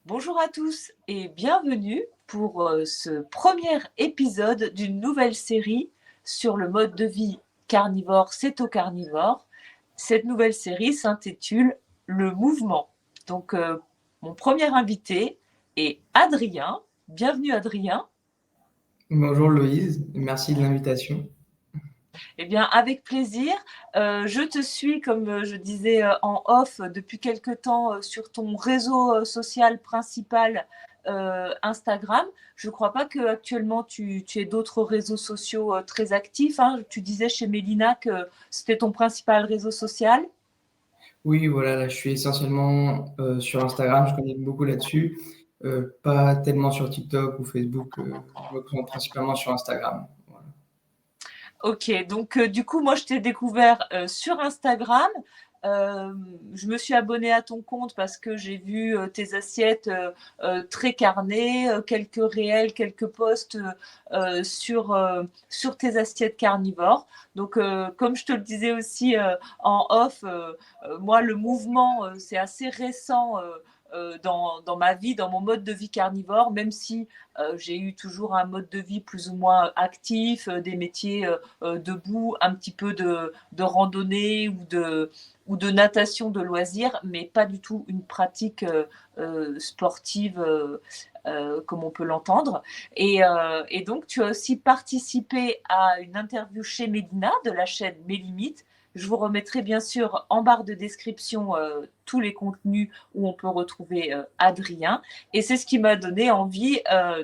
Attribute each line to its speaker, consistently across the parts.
Speaker 1: Bonjour à tous et bienvenue pour ce premier épisode d'une nouvelle série sur le mode de vie carnivore, cétocarnivore. Cette nouvelle série s'intitule Le mouvement. Donc, mon premier invité est Adrien. Bienvenue Adrien.
Speaker 2: Bonjour Loïse, merci de l'invitation.
Speaker 1: Eh bien, avec plaisir. Je te suis, comme je disais en off, depuis quelque temps sur ton réseau social principal, Instagram. Je ne crois pas qu'actuellement tu aies d'autres réseaux sociaux très actifs, hein. Tu disais chez Mélina que c'était ton principal réseau social.
Speaker 2: Oui, voilà, là je suis essentiellement sur Instagram, je connais beaucoup là-dessus, pas tellement sur TikTok ou Facebook, je me concentre principalement sur Instagram. Voilà.
Speaker 1: Ok, donc du coup, moi, je t'ai découvert sur Instagram. Euh, je me suis abonnée à ton compte parce que j'ai vu tes assiettes très carnées, quelques réels, quelques posts sur tes assiettes carnivores. Donc, comme je te le disais aussi en off, moi, le mouvement, c'est assez récent dans ma vie, dans mon mode de vie carnivore, même si j'ai eu toujours un mode de vie plus ou moins actif, des métiers debout, un petit peu de randonnée ou de natation de loisirs, mais pas du tout une pratique sportive comme on peut l'entendre. Et donc, tu as aussi participé à une interview chez Mélina de la chaîne Mélimite. Je vous remettrai bien sûr en barre de description tous les contenus où on peut retrouver Adrien. Et c'est ce qui m'a donné envie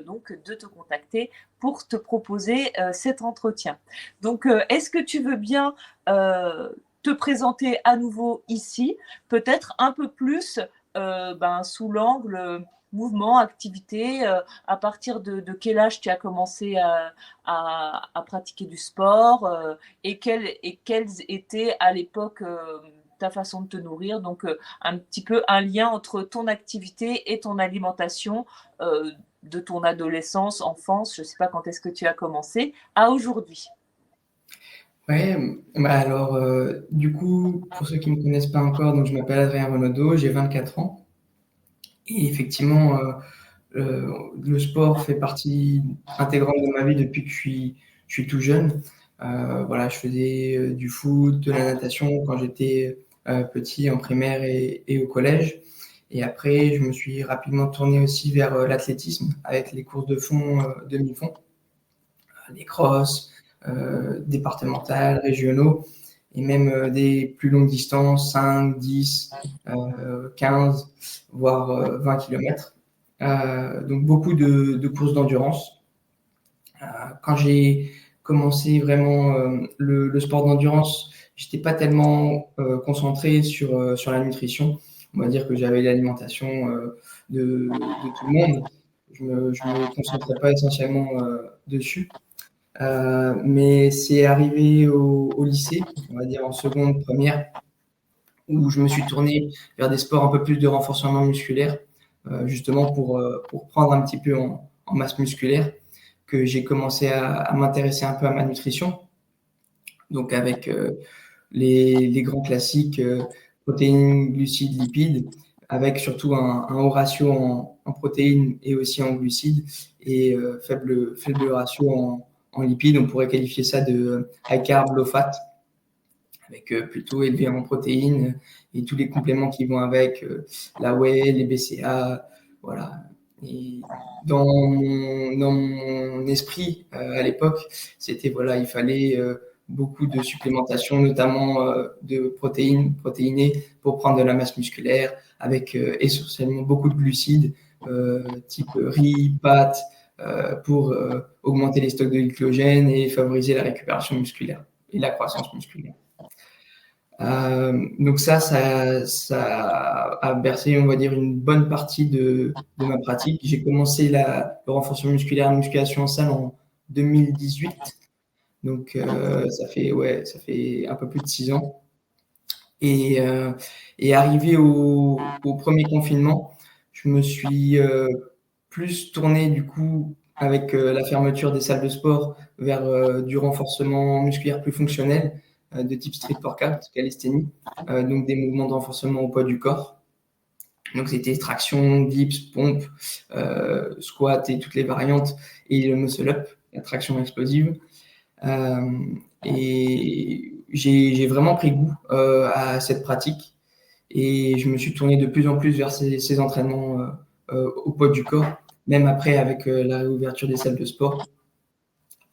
Speaker 1: donc de te contacter pour te proposer cet entretien. Donc, est-ce que tu veux bien te présenter à nouveau ici, peut-être un peu plus sous l'angle mouvement, activité, à partir de quel âge tu as commencé à pratiquer du sport et quelles étaient à l'époque ta façon de te nourrir. Donc, un petit peu un lien entre ton activité et ton alimentation de ton adolescence, enfance, je ne sais pas quand est-ce que tu as commencé, à aujourd'hui.
Speaker 2: Ouais, bah alors du coup, pour ceux qui ne me connaissent pas encore, donc je m'appelle Adrien Renaudot, j'ai 24 ans et effectivement, le sport fait partie intégrante de ma vie depuis que je suis tout jeune. Voilà, je faisais du foot, de la natation quand j'étais petit en primaire et au collège. Et après, je me suis rapidement tourné aussi vers l'athlétisme avec les courses de fond, demi-fond, les crosses, départementales, régionaux et même des plus longues distances, 5, 10, 15, voire 20 km. Donc beaucoup de courses d'endurance. Quand j'ai commencé vraiment le sport d'endurance, j'étais pas tellement concentré sur la nutrition. On va dire que j'avais l'alimentation de tout le monde. Je me concentrais pas essentiellement dessus. Mais c'est arrivé au lycée, on va dire en seconde, première, où je me suis tourné vers des sports un peu plus de renforcement musculaire, justement pour prendre un petit peu en masse musculaire, que j'ai commencé à m'intéresser un peu à ma nutrition. Donc avec les grands classiques, protéines, glucides, lipides, avec surtout un haut ratio en protéines et aussi en glucides, et faible ratio en lipides. On pourrait qualifier ça de high carb, low fat, avec plutôt élevé en protéines et tous les compléments qui vont avec, la whey, les BCA, voilà. Et dans mon esprit, à l'époque, c'était voilà, il fallait beaucoup de supplémentation, notamment de protéines, protéinées, pour prendre de la masse musculaire, avec essentiellement beaucoup de glucides, type riz, pâtes, pour augmenter les stocks de glycogène et favoriser la récupération musculaire et la croissance musculaire. Donc ça a bercé, on va dire, une bonne partie de ma pratique. J'ai commencé le renforcement musculaire, la musculation en salle en 2018. Donc ça fait un peu plus de 6 ans. Et, euh, et arrivé au premier confinement, je me suis plus tourné du coup avec la fermeture des salles de sport vers du renforcement musculaire plus fonctionnel de type street workout, calisthénie, donc des mouvements de renforcement au poids du corps. Donc, c'était traction, dips, pompe, squat et toutes les variantes, et le muscle-up, la traction explosive. Et j'ai vraiment pris goût à cette pratique. Et je me suis tourné de plus en plus vers ces entraînements au poids du corps, même après avec la réouverture des salles de sport.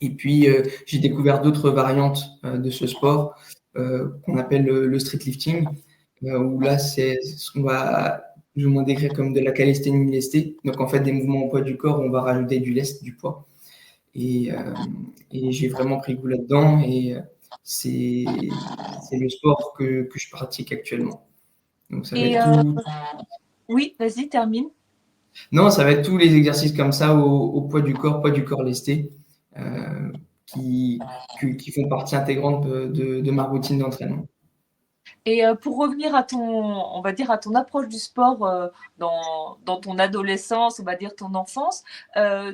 Speaker 2: Et puis, j'ai découvert d'autres variantes de ce sport qu'on appelle le street lifting, où là, c'est ce qu'on va plus ou moins décrire comme de la calisthénie lestée. Donc, en fait, des mouvements au poids du corps, on va rajouter du lest, du poids. Et j'ai vraiment pris goût là-dedans. Et c'est le sport que je pratique actuellement. Donc, ça va être tout.
Speaker 1: Oui, vas-y, termine.
Speaker 2: Non, ça va être tous les exercices comme ça au poids du corps lesté, qui font partie intégrante de ma routine d'entraînement.
Speaker 1: Et pour revenir à on va dire à ton approche du sport dans ton adolescence, on va dire ton enfance,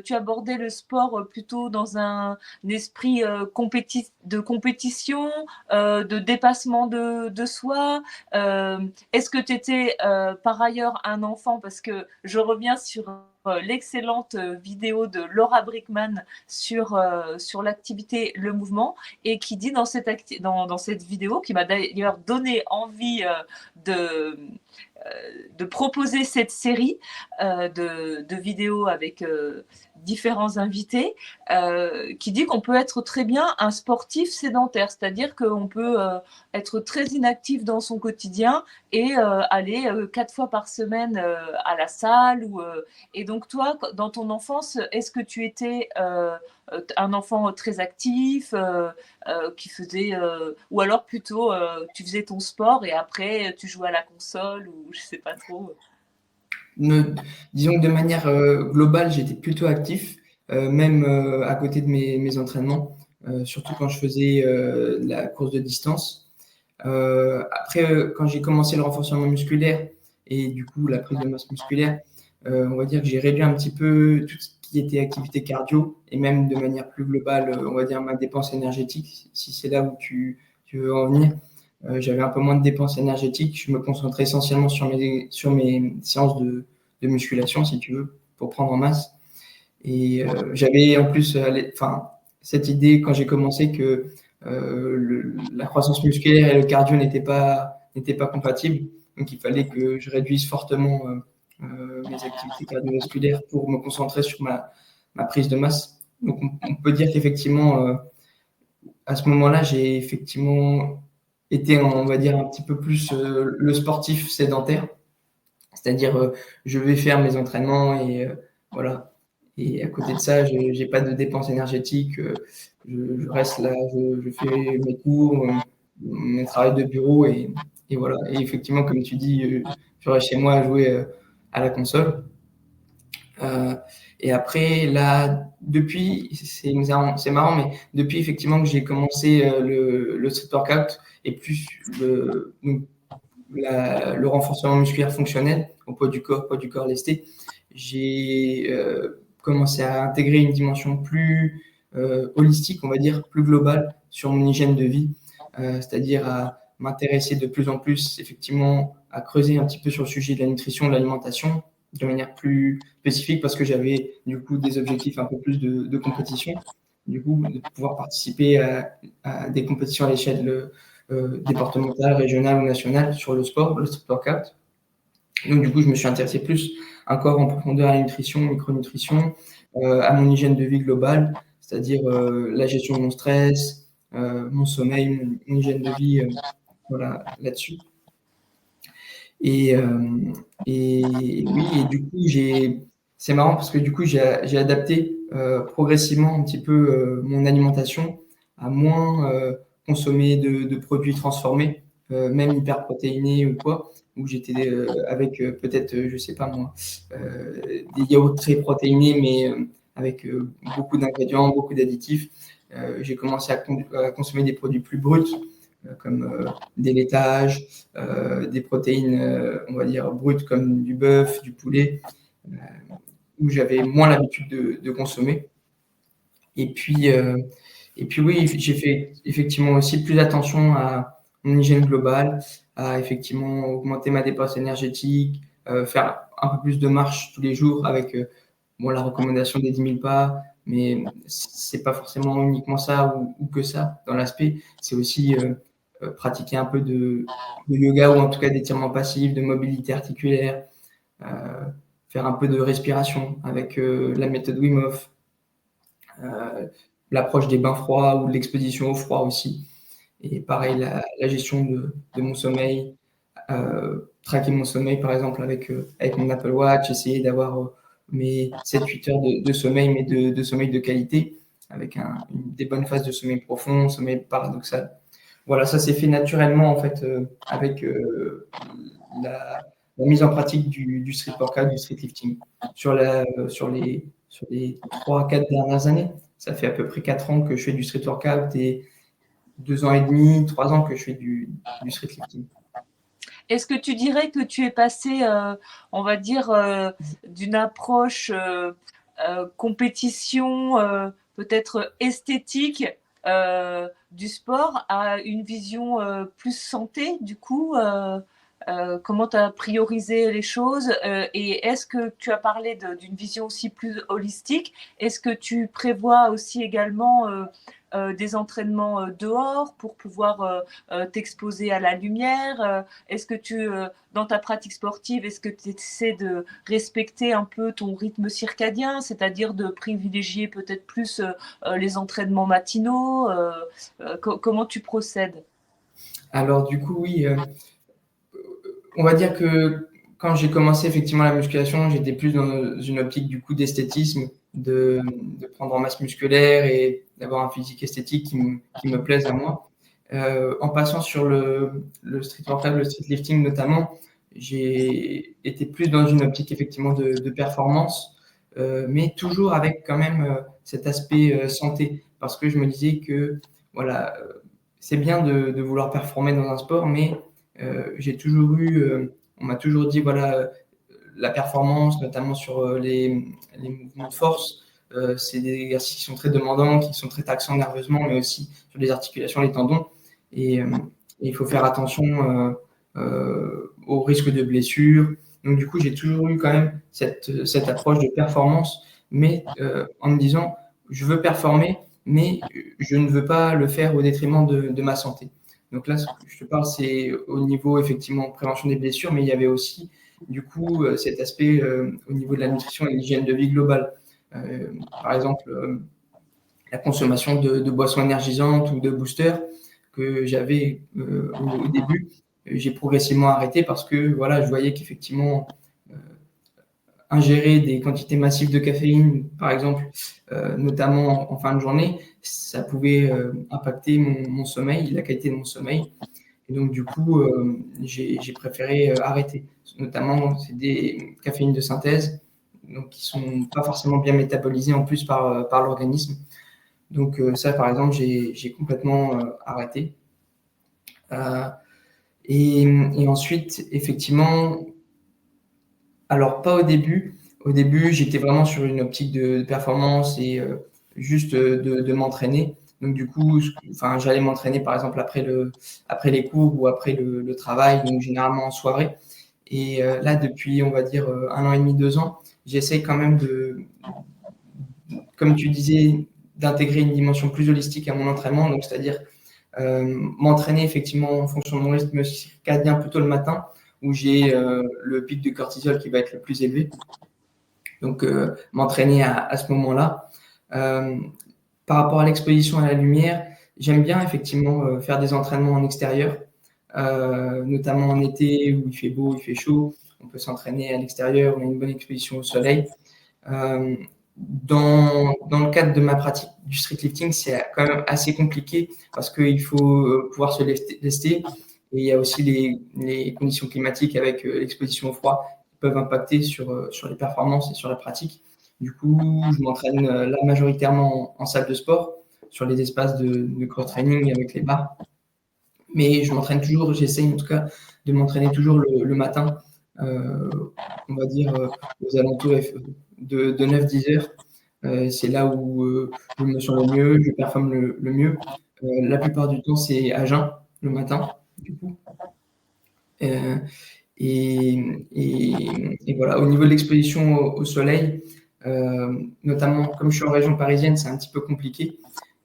Speaker 1: tu abordais le sport plutôt dans un esprit de compétition, de dépassement de soi. Est-ce que tu étais par ailleurs un enfant, parce que je reviens sur l'excellente vidéo de Laura Brickman sur l'activité, le mouvement, et qui dit dans cette vidéo, qui m'a d'ailleurs donné envie de proposer cette série de vidéos avec différents invités, qui dit qu'on peut être très bien un sportif sédentaire, c'est-à-dire qu'on peut être très inactif dans son quotidien et aller 4 fois par semaine à la salle. Et donc toi, dans ton enfance, est-ce que tu étais un enfant très actif, qui faisait, ou alors plutôt tu faisais ton sport et après tu jouais à la console, ou je sais pas trop?
Speaker 2: Disons que de manière globale, j'étais plutôt actif, même à côté de mes entraînements, surtout quand je faisais la course de distance. Après, quand j'ai commencé le renforcement musculaire et du coup la prise de masse musculaire, on va dire que j'ai réduit un petit peu tout ce qui était activité cardio, et même de manière plus globale, on va dire ma dépense énergétique, si c'est là où tu veux en venir. J'avais un peu moins de dépenses énergétiques. Je me concentrais essentiellement sur mes séances de musculation, si tu veux, pour prendre en masse. Et j'avais en plus cette idée quand j'ai commencé que la croissance musculaire et le cardio n'étaient pas compatibles. Donc il fallait que je réduise fortement mes activités cardiovasculaires pour me concentrer sur ma prise de masse. Donc on peut dire qu'effectivement, à ce moment-là, j'ai effectivement été, on va dire, un petit peu plus le sportif sédentaire. C'est-à-dire, je vais faire mes entraînements et voilà. Et à côté de ça, je n'ai pas de dépenses énergétiques. Je reste là, je fais mes cours, mes travaux de bureau et voilà. Et effectivement, comme tu dis, je reste chez moi à jouer à la console. Et après, là, depuis, c'est marrant, mais depuis effectivement que j'ai commencé le street workout et plus le renforcement musculaire fonctionnel au poids du corps lesté, j'ai commencé à intégrer une dimension plus holistique, on va dire, plus globale sur mon hygiène de vie, c'est-à-dire à m'intéresser de plus en plus, effectivement, à creuser un petit peu sur le sujet de la nutrition, de l'alimentation, de manière plus spécifique, parce que j'avais du coup des objectifs un peu plus de compétition, du coup, de pouvoir participer à des compétitions à l'échelle départementale, régionale ou nationale sur le sport, le street workout. Donc du coup, je me suis intéressé plus encore en profondeur à la nutrition, micronutrition, à mon hygiène de vie globale, c'est-à-dire la gestion de mon stress, mon sommeil, mon hygiène de vie, voilà, là-dessus. Et oui, et du coup, c'est marrant parce que du coup, j'ai adapté progressivement un petit peu mon alimentation à moins consommer de produits transformés, même hyperprotéinés ou quoi, où j'étais avec peut-être, je sais pas moi, des yaourts très protéinés, mais avec beaucoup d'ingrédients, beaucoup d'additifs. J'ai commencé à consommer des produits plus bruts, comme des laitages, des protéines, on va dire, brutes comme du bœuf, du poulet, où j'avais moins l'habitude de consommer. Et puis oui, j'ai fait effectivement aussi plus attention à mon hygiène globale, à effectivement augmenter ma dépense énergétique, faire un peu plus de marche tous les jours avec la recommandation des 10 000 pas, mais c'est pas forcément uniquement ça ou que ça dans l'aspect. C'est aussi pratiquer un peu de yoga ou en tout cas d'étirement passif, de mobilité articulaire, faire un peu de respiration avec la méthode Wim Hof, l'approche des bains froids ou de l'exposition au froid aussi. Et pareil, la gestion de mon sommeil, traquer mon sommeil par exemple avec mon Apple Watch, essayer d'avoir mes 7-8 heures de sommeil, mais de sommeil de qualité, avec des bonnes phases de sommeil profond, sommeil paradoxal. Voilà, ça s'est fait naturellement en fait avec la mise en pratique du street workout, du street lifting. Sur les 3-4 dernières années, ça fait à peu près 4 ans que je fais du street workout et 2 ans et demi, 3 ans que je fais du street lifting.
Speaker 1: Est-ce que tu dirais que tu es passé, on va dire, d'une approche compétition, peut-être esthétique du sport à une vision plus santé, du coup comment tu as priorisé les choses et est-ce que tu as parlé d'une vision aussi plus holistique? Est-ce que tu prévois aussi également des entraînements dehors pour pouvoir t'exposer à la lumière? Est-ce que dans ta pratique sportive, est-ce que tu essaies de respecter un peu ton rythme circadien, c'est-à-dire de privilégier peut-être plus les entraînements matinaux? Comment tu procèdes?
Speaker 2: Alors du coup, oui, on va dire que quand j'ai commencé effectivement la musculation, j'étais plus dans une optique du coup d'esthétisme, de prendre en masse musculaire et d'avoir un physique esthétique qui me plaise à moi. En passant sur le street workout, le street lifting notamment, j'ai été plus dans une optique effectivement de performance, mais toujours avec quand même cet aspect santé, parce que je me disais que voilà, c'est bien de vouloir performer dans un sport, mais j'ai toujours eu, on m'a toujours dit voilà, la performance, notamment sur les mouvements de force, c'est des exercices qui sont très demandants, qui sont très taxants nerveusement, mais aussi sur les articulations, les tendons. Et il faut faire attention au risque de blessure. Donc, du coup, j'ai toujours eu quand même cette approche de performance, mais en me disant, je veux performer, mais je ne veux pas le faire au détriment de ma santé. Donc là, ce que je te parle, c'est au niveau, effectivement, prévention des blessures, mais il y avait aussi, du coup, cet aspect au niveau de la nutrition et l'hygiène de vie globale. Par exemple, la consommation de boissons énergisantes ou de boosters que j'avais au début, j'ai progressivement arrêté parce que voilà, je voyais qu'effectivement, ingérer des quantités massives de caféine, par exemple, notamment en fin de journée, ça pouvait impacter mon sommeil, la qualité de mon sommeil. Et donc, du coup, j'ai préféré arrêter. Notamment, c'est des caféines de synthèse, donc qui sont pas forcément bien métabolisées en plus par l'organisme. Donc ça, par exemple, j'ai complètement arrêté. Et ensuite, effectivement, alors pas au début. Au début, j'étais vraiment sur une optique de performance et juste de m'entraîner. Donc du coup, j'allais m'entraîner par exemple après les cours ou après le travail, donc généralement en soirée. Et là, depuis, on va dire, 1 an et demi, 2 ans, j'essaie quand même comme tu disais, d'intégrer une dimension plus holistique à mon entraînement, donc c'est-à-dire m'entraîner effectivement en fonction de mon rythme circadien plutôt le matin, où j'ai le pic de cortisol qui va être le plus élevé. Donc m'entraîner à ce moment-là. Par rapport à l'exposition à la lumière, j'aime bien effectivement faire des entraînements en extérieur, notamment en été où il fait beau, il fait chaud. On peut s'entraîner à l'extérieur, on a une bonne exposition au soleil. Dans le cadre de ma pratique du street lifting, c'est quand même assez compliqué parce qu'il faut pouvoir se lester et il y a aussi les conditions climatiques avec l'exposition au froid qui peuvent impacter sur les performances et sur la pratique. Du coup, je m'entraîne là majoritairement en salle de sport sur les espaces de cross-training avec les barres. Mais je m'entraîne toujours, j'essaye en tout cas de m'entraîner toujours le matin, on va dire aux alentours de 9-10 heures. C'est là où je me sens le mieux, je performe le mieux. La plupart du temps, c'est à jeun le matin, du coup. Et voilà, au niveau de l'exposition au soleil, notamment comme je suis en région parisienne, c'est un petit peu compliqué.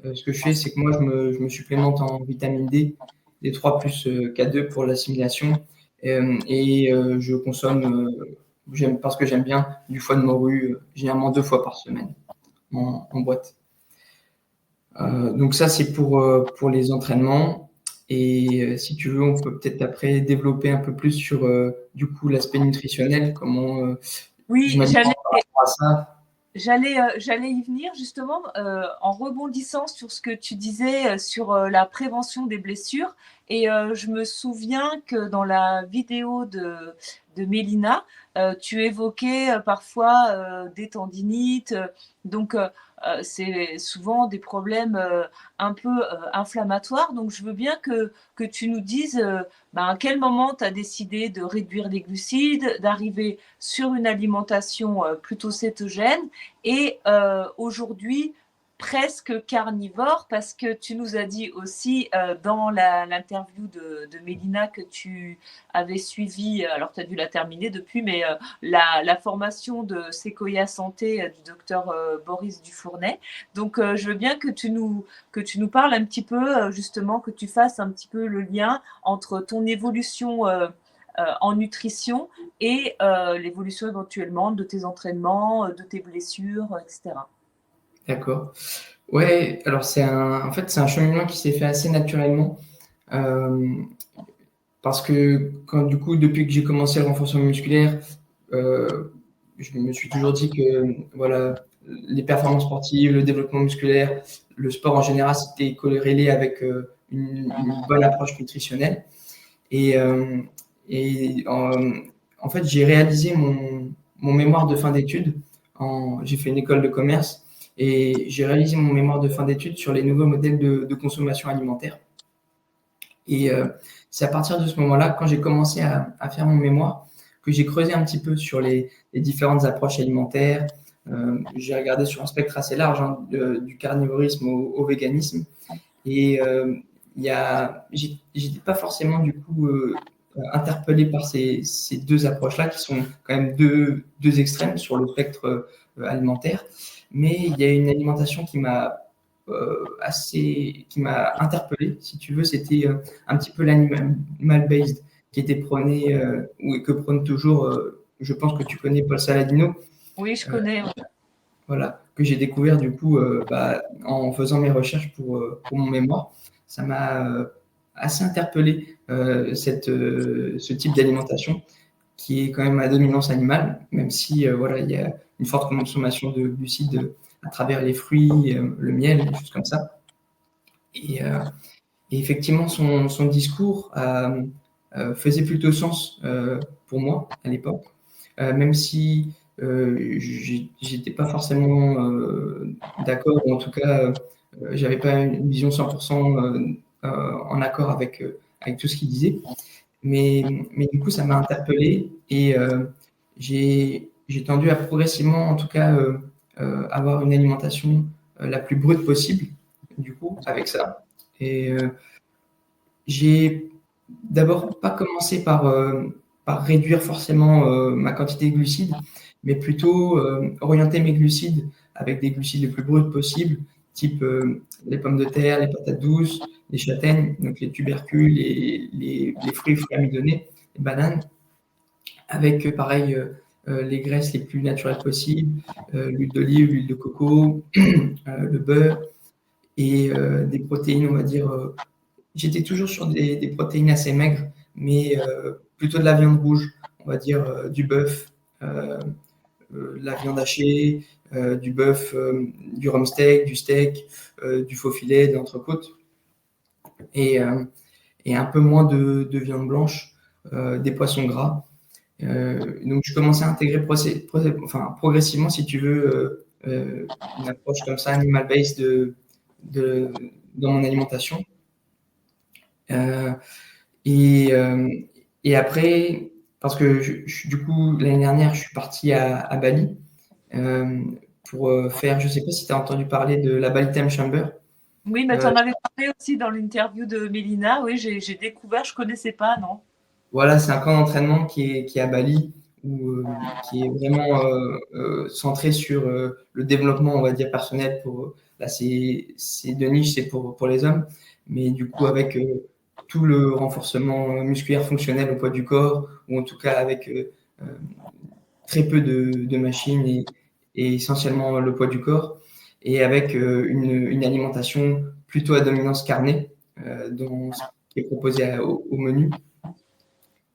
Speaker 2: Ce que je fais, c'est que moi, je me supplémente en vitamine D, D3 plus K2 pour l'assimilation. Je consomme, parce que j'aime bien, du foie de morue, généralement 2 fois par semaine en boîte. Donc ça, c'est pour les entraînements. Et si tu veux, on peut peut-être après développer un peu plus sur du coup l'aspect nutritionnel, comment je
Speaker 1: Oui,
Speaker 2: m'alimente par rapport à ça.
Speaker 1: j'allais y venir justement en rebondissant sur ce que tu disais sur la prévention des blessures. Et je me souviens que dans la vidéo de Mélina, tu évoquais parfois des tendinites. Donc, c'est souvent des problèmes un peu inflammatoires. Donc, je veux bien que tu nous dises à quel moment tu as décidé de réduire les glucides, d'arriver sur une alimentation plutôt cétogène et aujourd'hui presque carnivore, parce que tu nous as dit aussi dans l'interview de Mélina que tu avais suivi, alors tu as dû la terminer depuis, mais la formation de Sequoia Santé du docteur Boris Dufournet. Donc je veux bien que tu nous parles un petit peu, justement, que tu fasses un petit peu le lien entre ton évolution en nutrition et l'évolution éventuellement de tes entraînements, de tes blessures, etc.
Speaker 2: D'accord. Ouais, alors en fait, c'est un cheminement qui s'est fait assez naturellement. Euh, Parce que du coup, depuis que j'ai commencé le renforcement musculaire, je me suis toujours dit que voilà, les performances sportives, le développement musculaire, le sport en général, c'était corrélé avec une bonne approche nutritionnelle. Et, euh, en fait, j'ai réalisé mon mémoire de fin d'études. J'ai fait une école de commerce et j'ai réalisé mon mémoire de fin d'études sur les nouveaux modèles de consommation alimentaire. Et c'est à partir de ce moment-là, quand j'ai commencé à faire mon mémoire, que j'ai creusé un petit peu sur les différentes approches alimentaires. J'ai regardé sur un spectre assez large, hein, du carnivorisme au véganisme. Et j'étais pas forcément du coup interpellé par ces deux approches-là, qui sont quand même deux extrêmes sur le spectre alimentaire. Mais il y a une alimentation qui m'a interpellé, si tu veux. C'était un petit peu l'animal based qui était prôné, ou que prône toujours. Je pense que tu connais Paul Saladino.
Speaker 1: Oui, je
Speaker 2: Euh,
Speaker 1: connais.
Speaker 2: voilà, que j'ai découvert du coup en faisant mes recherches pour mon mémoire. Ça m'a assez interpellé, ce type d'alimentation qui est quand même à dominance animale, même si voilà, il y a une forte consommation de glucides à travers les fruits, le miel, des choses comme ça. Et, et effectivement, son discours faisait plutôt sens pour moi à l'époque, même si j'étais pas forcément d'accord, ou en tout cas, j'avais pas une vision 100% en accord avec tout ce qu'il disait. Mais du coup, ça m'a interpellé et j'ai tendu à progressivement, en tout cas, avoir une alimentation la plus brute possible, du coup, avec ça. Et j'ai d'abord pas commencé par réduire forcément ma quantité de glucides, mais plutôt orienter mes glucides avec des glucides les plus bruts possibles, type les pommes de terre, les patates douces, les châtaignes, donc les tubercules, les fruits amidonnés, les bananes, avec pareil les graisses les plus naturelles possibles, l'huile d'olive, l'huile de coco, le beurre et des protéines, on va dire. J'étais toujours sur des protéines assez maigres, mais plutôt de la viande rouge, on va dire du bœuf, la viande hachée, du bœuf, du rump steak, du steak, du faux filet, de l'entrecôte, et, euh, et un peu moins de viande blanche, des poissons gras. Donc je commençais à intégrer progressivement, si tu veux, une approche comme ça, animal-based de, dans mon alimentation. Euh, Et, euh, et après, parce que du coup, l'année dernière, je suis parti à Bali euh, pour faire, je ne sais pas si tu as entendu parler de la Bali Time Chamber.
Speaker 1: Oui, mais tu
Speaker 2: Euh,
Speaker 1: en avais parlé aussi dans l'interview de Mélina. Oui, j'ai découvert, je ne connaissais pas, non.
Speaker 2: voilà, c'est un camp d'entraînement qui est à Bali, qui est vraiment centré sur le développement, on va dire, personnel. Là, c'est de niche, c'est pour les hommes, mais du coup, avec tout le renforcement musculaire fonctionnel au poids du corps, ou en tout cas avec très peu de machines et essentiellement le poids du corps, et avec une alimentation plutôt à dominance carnée, dans ce qui est proposé au menu.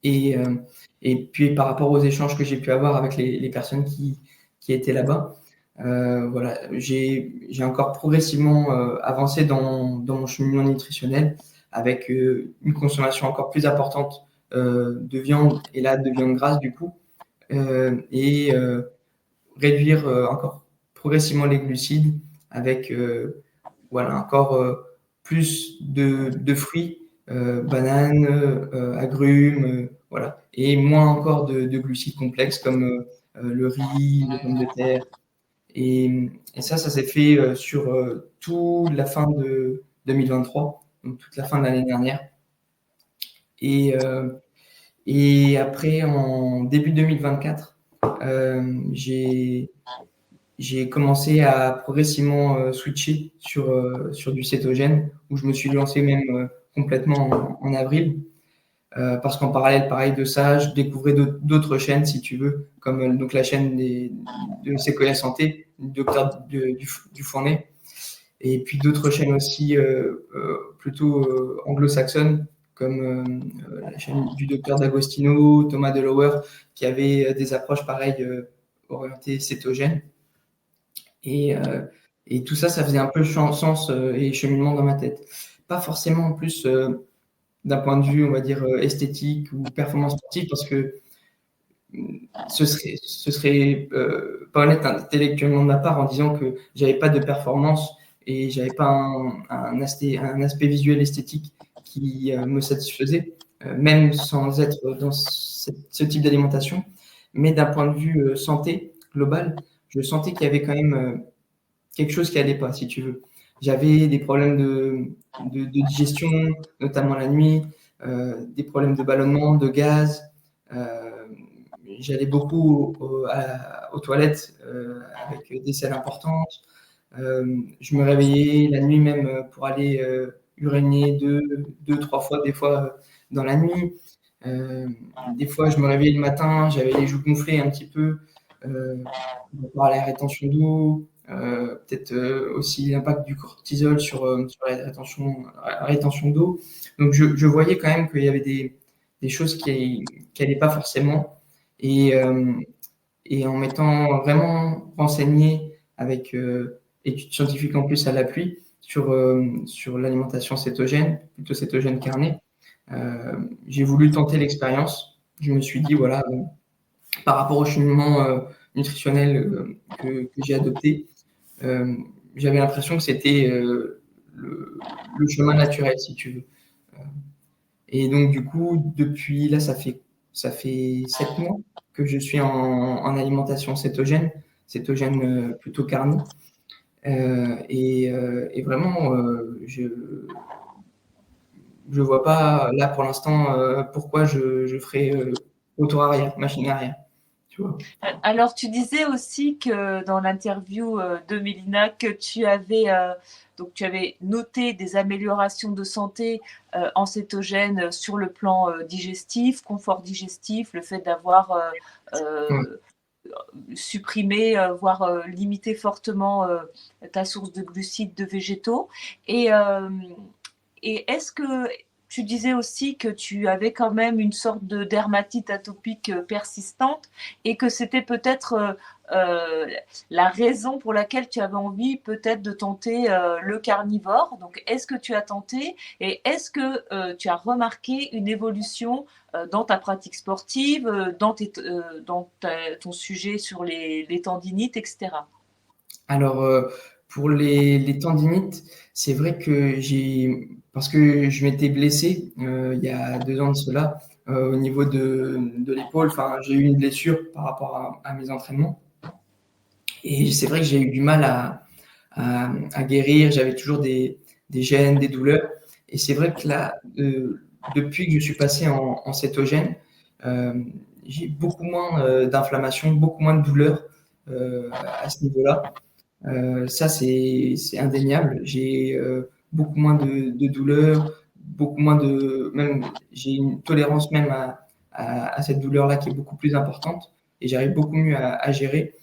Speaker 2: Et, euh, et puis par rapport aux échanges que j'ai pu avoir avec les personnes qui étaient là-bas, voilà, j'ai encore progressivement avancé dans mon cheminement nutritionnel avec une consommation encore plus importante de viande, et là de viande grasse du coup, et réduire encore progressivement les glucides avec voilà, encore plus de fruits, bananes, agrumes, voilà, et moins encore de glucides complexes comme le riz, les pommes de terre. Et ça s'est fait sur toute la fin de 2023, donc toute la fin de l'année dernière. Et, euh, et après, en début 2024, j'ai commencé à progressivement switcher sur du cétogène, où je me suis lancé même complètement en avril. Parce qu'en parallèle, pareil de ça, je découvrais d'autres chaînes, si tu veux, comme donc la chaîne de Sequoia Santé, du docteur du Fournet, et puis d'autres chaînes aussi plutôt anglo-saxonnes, comme la chaîne du docteur D'Agostino, Thomas Delaware, qui avaient des approches pareilles orientées cétogènes. Et tout ça, ça faisait un peu sens et cheminement dans ma tête. Pas forcément en plus d'un point de vue, on va dire, esthétique ou performance sportive, parce que ce serait pas honnête intellectuellement de ma part en disant que j'avais pas de performance et j'avais pas un aspect visuel esthétique qui me satisfaisait, même sans être dans ce type d'alimentation. Mais d'un point de vue santé globale, je sentais qu'il y avait quand même quelque chose qui allait pas, si tu veux. J'avais des problèmes de digestion, notamment la nuit, des problèmes de ballonnement, de gaz. J'allais beaucoup aux toilettes avec des selles importantes. Je me réveillais la nuit même pour aller uriner deux, trois fois, des fois dans la nuit. Des fois, je me réveillais le matin, j'avais les joues gonflées un petit peu par la rétention d'eau, peut-être aussi l'impact du cortisol sur la rétention d'eau. Donc, je voyais quand même qu'il y avait des choses qui n'allaient pas forcément. Et, et en m'étant vraiment renseigné avec études scientifiques en plus à l'appui sur l'alimentation cétogène, plutôt cétogène carnée, j'ai voulu tenter l'expérience. Je me suis dit, voilà, par rapport au cheminement nutritionnel que j'ai adopté, j'avais l'impression que c'était le chemin naturel, si tu veux. Et donc, du coup, depuis là, ça fait 7 mois que je suis en alimentation cétogène plutôt carnée. Et vraiment, je ne vois pas là pour l'instant pourquoi je ferais retour arrière, machine arrière. Tu vois.
Speaker 1: Alors, tu disais aussi que dans l'interview de Mélina que donc tu avais noté des améliorations de santé en cétogène sur le plan digestif, confort digestif, le fait d'avoir supprimé, voire limité fortement ta source de glucides de végétaux. Et, et est-ce que tu disais aussi que tu avais quand même une sorte de dermatite atopique persistante et que c'était peut-être la raison pour laquelle tu avais envie peut-être de tenter le carnivore. Donc, est-ce que tu as tenté et est-ce que tu as remarqué une évolution dans ta pratique sportive, dans ton sujet sur les tendinites, etc.
Speaker 2: Alors, pour les tendinites, c'est vrai que parce que je m'étais blessé il y a 2 ans de cela, au niveau de l'épaule. Enfin, j'ai eu une blessure par rapport à mes entraînements. Et c'est vrai que j'ai eu du mal à guérir. J'avais toujours des gènes, des douleurs. Et c'est vrai que là, depuis que je suis passé en cétogène, euh, j'ai beaucoup moins d'inflammation, beaucoup moins de douleurs à ce niveau-là. Ça, c'est indéniable. J'ai beaucoup moins de douleurs, beaucoup moins de... Même, j'ai une tolérance même à cette douleur-là qui est beaucoup plus importante et j'arrive beaucoup mieux à gérer.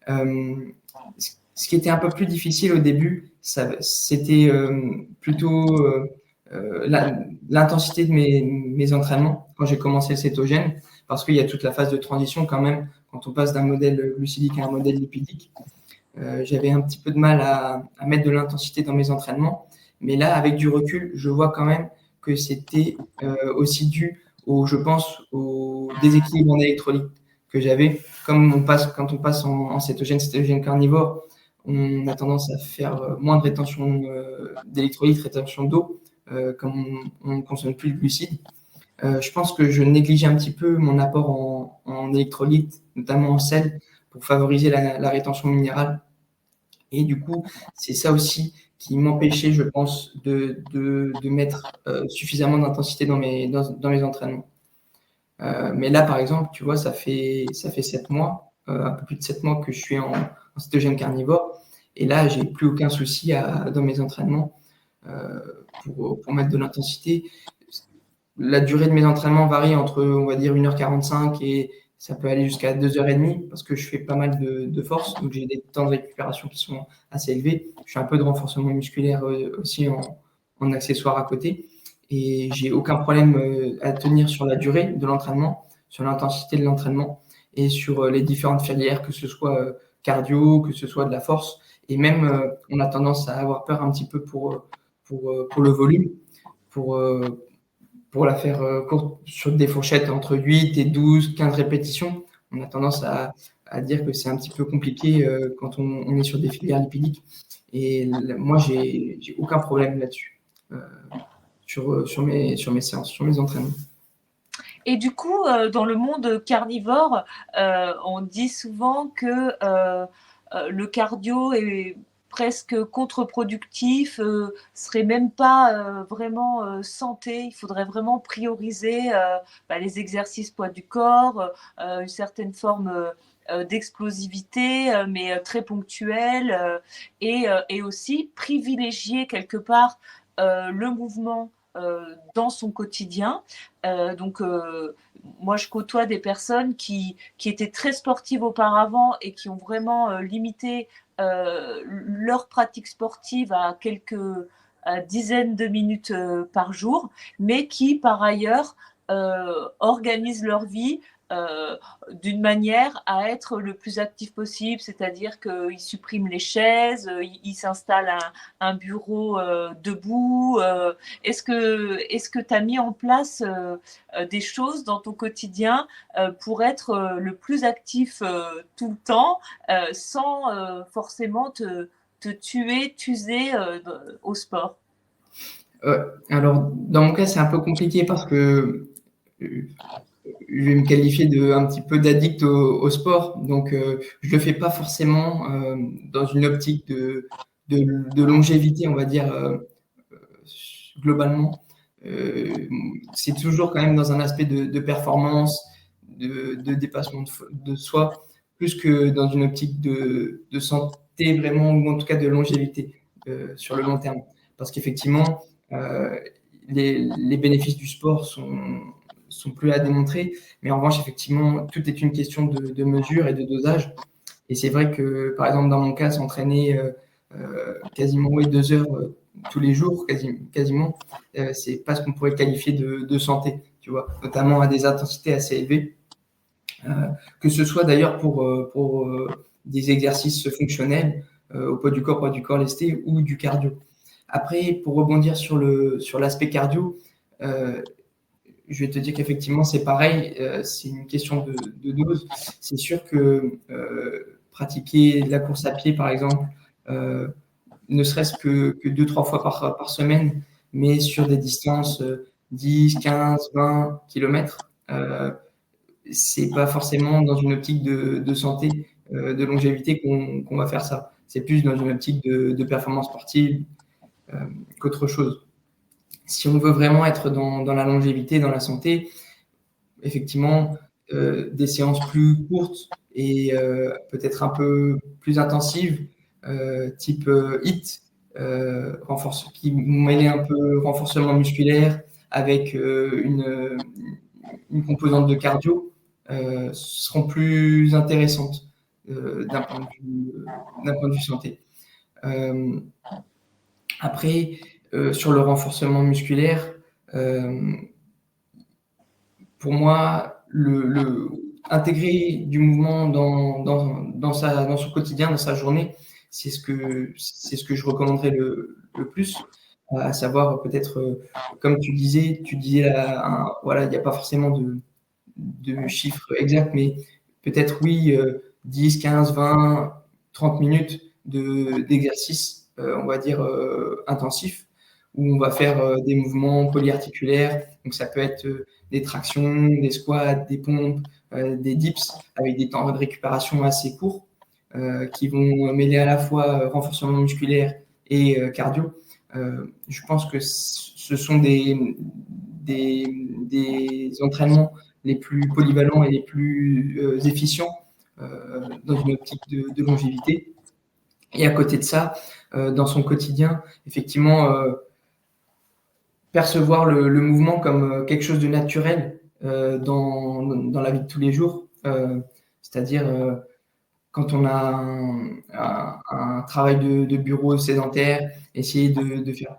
Speaker 2: Euh, Ce qui était un peu plus difficile au début, c'était plutôt l'intensité de mes entraînements quand j'ai commencé le cétogène, parce qu'il y a toute la phase de transition quand même, quand on passe d'un modèle glucidique à un modèle lipidique. J'avais un petit peu de mal à mettre de l'intensité dans mes entraînements, mais là, avec du recul, je vois quand même que c'était aussi dû je pense, au déséquilibre en électrolytes que j'avais. Quand on passe en cétogène carnivore, on a tendance à faire moins de rétention d'électrolytes, rétention d'eau, comme on ne consomme plus de glucides. Je pense que je négligeais un petit peu mon apport en électrolytes, notamment en sel, pour favoriser la rétention minérale. Et du coup, c'est ça aussi qui m'empêchait, je pense, de mettre suffisamment d'intensité dans mes entraînements. Mais là, par exemple, tu vois, ça fait 7 mois, un peu plus de 7 mois que je suis en cétogène carnivore. Et là, j'ai plus aucun souci dans mes entraînements euh, pour mettre de l'intensité. La durée de mes entraînements varie entre, on va dire, 1h45 et ça peut aller jusqu'à 2h30 parce que je fais pas mal de force. Donc, j'ai des temps de récupération qui sont assez élevés. Je fais un peu de renforcement musculaire aussi en accessoire à côté. Et j'ai aucun problème à tenir sur la durée de l'entraînement, sur l'intensité de l'entraînement et sur les différentes filières, que ce soit cardio, que ce soit de la force. Et même, on a tendance à avoir peur un petit peu pour le volume, pour, euh, pour la faire courte sur des fourchettes entre 8 et 12, 15 répétitions. On a tendance à dire que c'est un petit peu compliqué quand on est sur des filières lipidiques. Et moi, j'ai aucun problème là-dessus, sur mes séances, sur mes entraînements.
Speaker 1: Et du coup, dans le monde carnivore, on dit souvent que le cardio est presque contre-productif, serait même pas vraiment santé. Il faudrait vraiment prioriser les exercices poids du corps, une certaine forme d'explosivité, mais très ponctuelle, et aussi privilégier quelque part le mouvement dans son quotidien. Moi, je côtoie des personnes qui étaient très sportives auparavant et qui ont vraiment limité leur pratique sportive à quelques dizaines de minutes par jour, mais qui, par ailleurs, organisent leur vie euh, d'une manière à être le plus actif possible, c'est-à-dire qu'ils suppriment les chaises, ils s'installent un bureau debout. Est-ce que tu as mis en place des choses dans ton quotidien pour être le plus actif tout le temps, sans forcément te t'user au sport?
Speaker 2: Alors, dans mon cas, c'est un peu compliqué parce que je vais me qualifier un petit peu d'addict au sport. Donc, je le fais pas forcément dans une optique de longévité, on va dire, globalement. C'est toujours quand même dans un aspect de performance, de dépassement de soi, plus que dans une optique de santé vraiment, ou en tout cas de longévité sur le long terme. Parce qu'effectivement, les bénéfices du sport sont plus à démontrer, mais en revanche, effectivement, tout est une question de mesure et de dosage. Et c'est vrai que, par exemple, dans mon cas, s'entraîner quasiment 2 heures tous les jours, quasiment, c'est pas ce qu'on pourrait qualifier de santé, tu vois, notamment à des intensités assez élevées, que ce soit d'ailleurs pour des exercices fonctionnels au poids du corps lesté ou du cardio. Après, pour rebondir sur l'aspect cardio, je vais te dire qu'effectivement, c'est pareil, c'est une question de dose. C'est sûr que pratiquer de la course à pied, par exemple, ne serait-ce que 2-3 fois par semaine, mais sur des distances 10, 15, 20 km, c'est pas forcément dans une optique de santé, de longévité qu'on va faire ça. C'est plus dans une optique de performance sportive qu'autre chose. si on veut vraiment être dans la longévité, dans la santé, effectivement, des séances plus courtes et peut-être un peu plus intensives, type HIIT, qui mêlent un peu renforcement musculaire avec une composante de cardio, seront plus intéressantes d'un point de vue santé. Après, sur le renforcement musculaire, pour moi, intégrer du mouvement dans son quotidien, dans sa journée, c'est ce que je recommanderais le plus, à savoir peut-être, comme tu disais voilà, il n'y a pas forcément de chiffres exacts, mais peut-être oui, 10, 15, 20, 30 minutes d'exercice, on va dire intensif, où on va faire des mouvements polyarticulaires. Donc ça peut être des tractions, des squats, des pompes, des dips avec des temps de récupération assez courts qui vont mêler à la fois renforcement musculaire et cardio. Je pense que ce sont des entraînements les plus polyvalents et les plus efficients dans une optique de longévité. Et à côté de ça, dans son quotidien, effectivement, percevoir le mouvement comme quelque chose de naturel dans la vie de tous les jours. C'est-à-dire, quand on a un travail de bureau sédentaire, essayer de faire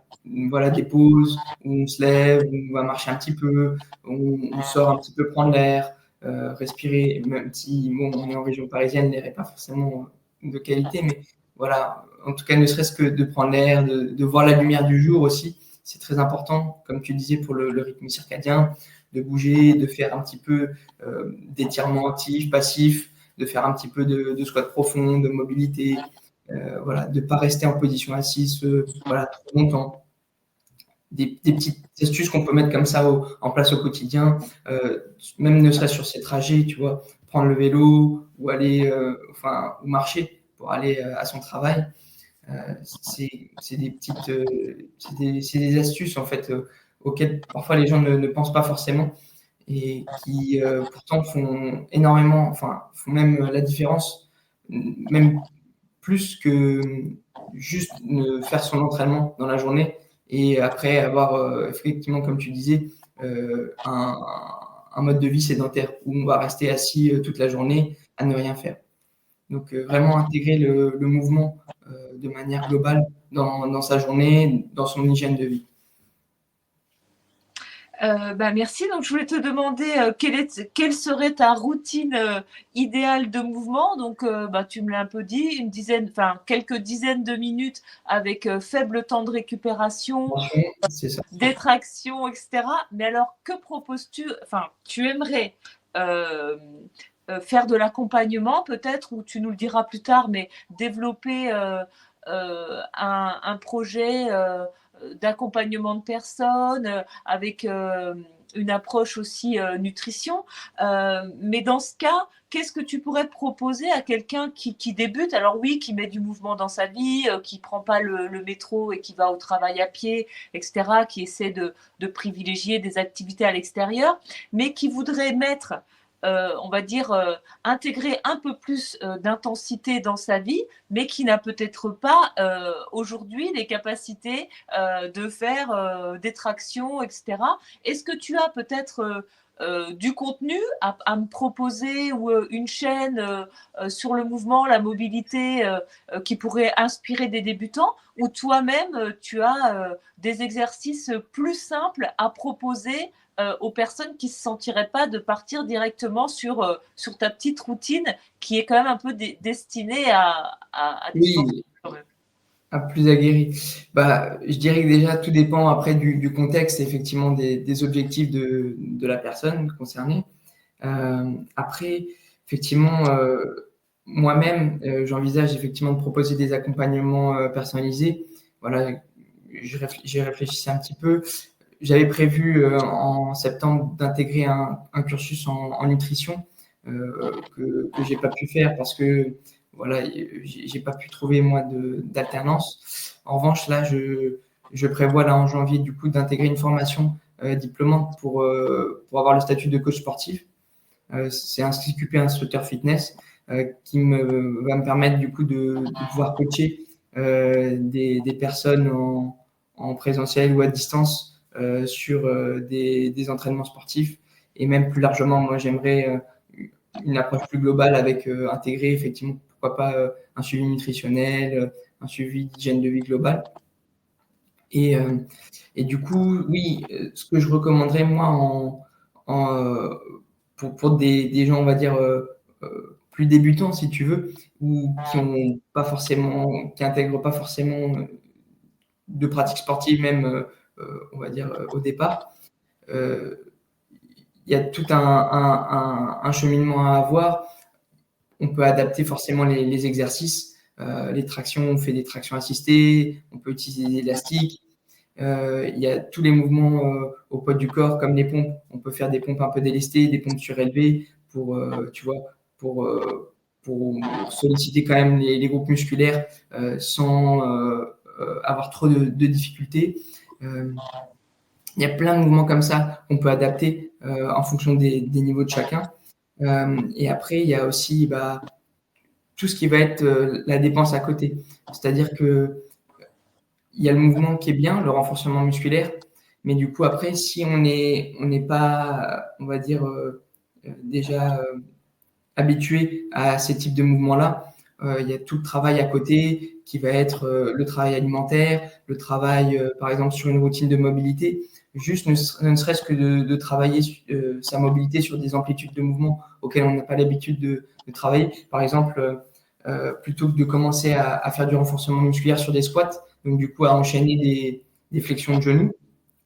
Speaker 2: voilà, des pauses où on se lève, où on va marcher un petit peu, où on sort un petit peu prendre l'air, respirer, même si bon, on est en région parisienne, l'air n'est pas forcément de qualité, mais voilà, en tout cas, ne serait-ce que de prendre l'air, de voir la lumière du jour aussi, c'est très important, comme tu disais, pour le rythme circadien, de bouger, de faire un petit peu d'étirements actifs, passifs, de faire un petit peu de squat profond, de mobilité, voilà, de ne pas rester en position assise voilà, trop longtemps. Des petites astuces qu'on peut mettre comme ça en place au quotidien, même ne serait-ce sur ses trajets, tu vois, prendre le vélo ou aller, ou marcher pour aller à son travail. C'est des petites, c'est des astuces en fait auxquelles parfois les gens ne pensent pas forcément et qui pourtant font énormément, enfin font même la différence, même plus que juste faire son entraînement dans la journée et après avoir effectivement, comme tu disais, un mode de vie sédentaire où on va rester assis toute la journée à ne rien faire. Donc vraiment intégrer le mouvement de manière globale dans sa journée, dans son hygiène de vie.
Speaker 1: Merci. Donc, je voulais te demander quelle serait ta routine idéale de mouvement. Donc, tu me l'as un peu dit, quelques dizaines de minutes avec faible temps de récupération,
Speaker 2: C'est ça.
Speaker 1: détraction, etc. Mais alors, que proposes-tu? Enfin, tu aimerais faire de l'accompagnement peut-être, ou tu nous le diras plus tard, mais développer un projet d'accompagnement de personnes avec une approche aussi nutrition. Mais dans ce cas, qu'est-ce que tu pourrais proposer à quelqu'un qui débute? Alors oui, qui met du mouvement dans sa vie, qui ne prend pas le métro et qui va au travail à pied, etc., qui essaie de privilégier des activités à l'extérieur, mais qui voudrait mettre on va dire, intégrer un peu plus d'intensité dans sa vie, mais qui n'a peut-être pas aujourd'hui les capacités de faire des tractions, etc. Est-ce que tu as peut-être du contenu à me proposer ou une chaîne sur le mouvement, la mobilité qui pourrait inspirer des débutants, ou toi-même tu as des exercices plus simples à proposer aux personnes qui ne se sentiraient pas de partir directement sur ta petite routine qui est quand même un peu destinée à des
Speaker 2: oui, à plus aguerri. Je dirais que déjà tout dépend après du contexte, effectivement des objectifs de la personne concernée. Après, effectivement, moi-même, j'envisage effectivement de proposer des accompagnements personnalisés. Voilà, j'ai réfléchi un petit peu. J'avais prévu en septembre d'intégrer un cursus en nutrition que j'ai pas pu faire parce que voilà, j'ai pas pu trouver moi d'alternance. En revanche, là, je prévois là en janvier du coup d'intégrer une formation diplômante pour avoir le statut de coach sportif. C'est un CQP instructeur fitness qui va me permettre du coup de pouvoir coacher des personnes en présentiel ou à distance sur des entraînements sportifs. Et même plus largement, moi j'aimerais une approche plus globale avec intégrer effectivement, pourquoi pas, un suivi nutritionnel, un suivi d'hygiène de vie globale. Et du coup, oui, ce que je recommanderais moi pour des gens, on va dire, plus débutants, si tu veux, ou qui n'intègrent pas forcément de pratique sportive, même, on va dire, au départ, il y a tout un cheminement à avoir. On peut adapter forcément les exercices. Les tractions, on fait des tractions assistées, on peut utiliser des élastiques. Il y a tous les mouvements au poids du corps, comme les pompes. On peut faire des pompes un peu délestées, des pompes surélevées tu vois, pour, pour solliciter quand même les groupes musculaires sans avoir trop de difficultés. Il y a plein de mouvements comme ça qu'on peut adapter en fonction des niveaux de chacun. Et après, il y a aussi tout ce qui va être la dépense à côté. C'est-à-dire que il y a le mouvement qui est bien, le renforcement musculaire, mais du coup, après, si on n'est pas, on va dire, déjà habitué à ces types de mouvements-là, il y a tout le travail à côté qui va être le travail alimentaire, le travail, par exemple, sur une routine de mobilité, juste ne serait-ce que de travailler sa mobilité sur des amplitudes de mouvement auxquelles on n'a pas l'habitude de travailler. Par exemple, plutôt que de commencer à faire du renforcement musculaire sur des squats, donc du coup à enchaîner des flexions de genoux.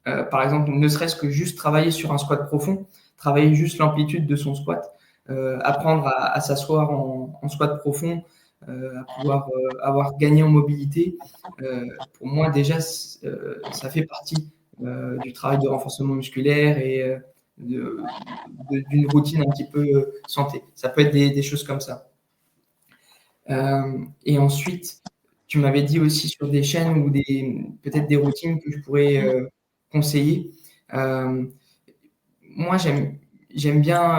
Speaker 2: Par exemple, ne serait-ce que juste travailler sur un squat profond, travailler juste l'amplitude de son squat, apprendre à s'asseoir en squat profond, à pouvoir avoir gagné en mobilité. Pour moi, déjà, ça fait partie du travail de renforcement musculaire et d'une routine un petit peu santé. Ça peut être des choses comme ça. Et ensuite, tu m'avais dit aussi sur des chaînes ou peut-être des routines que je pourrais conseiller. Moi, j'aime bien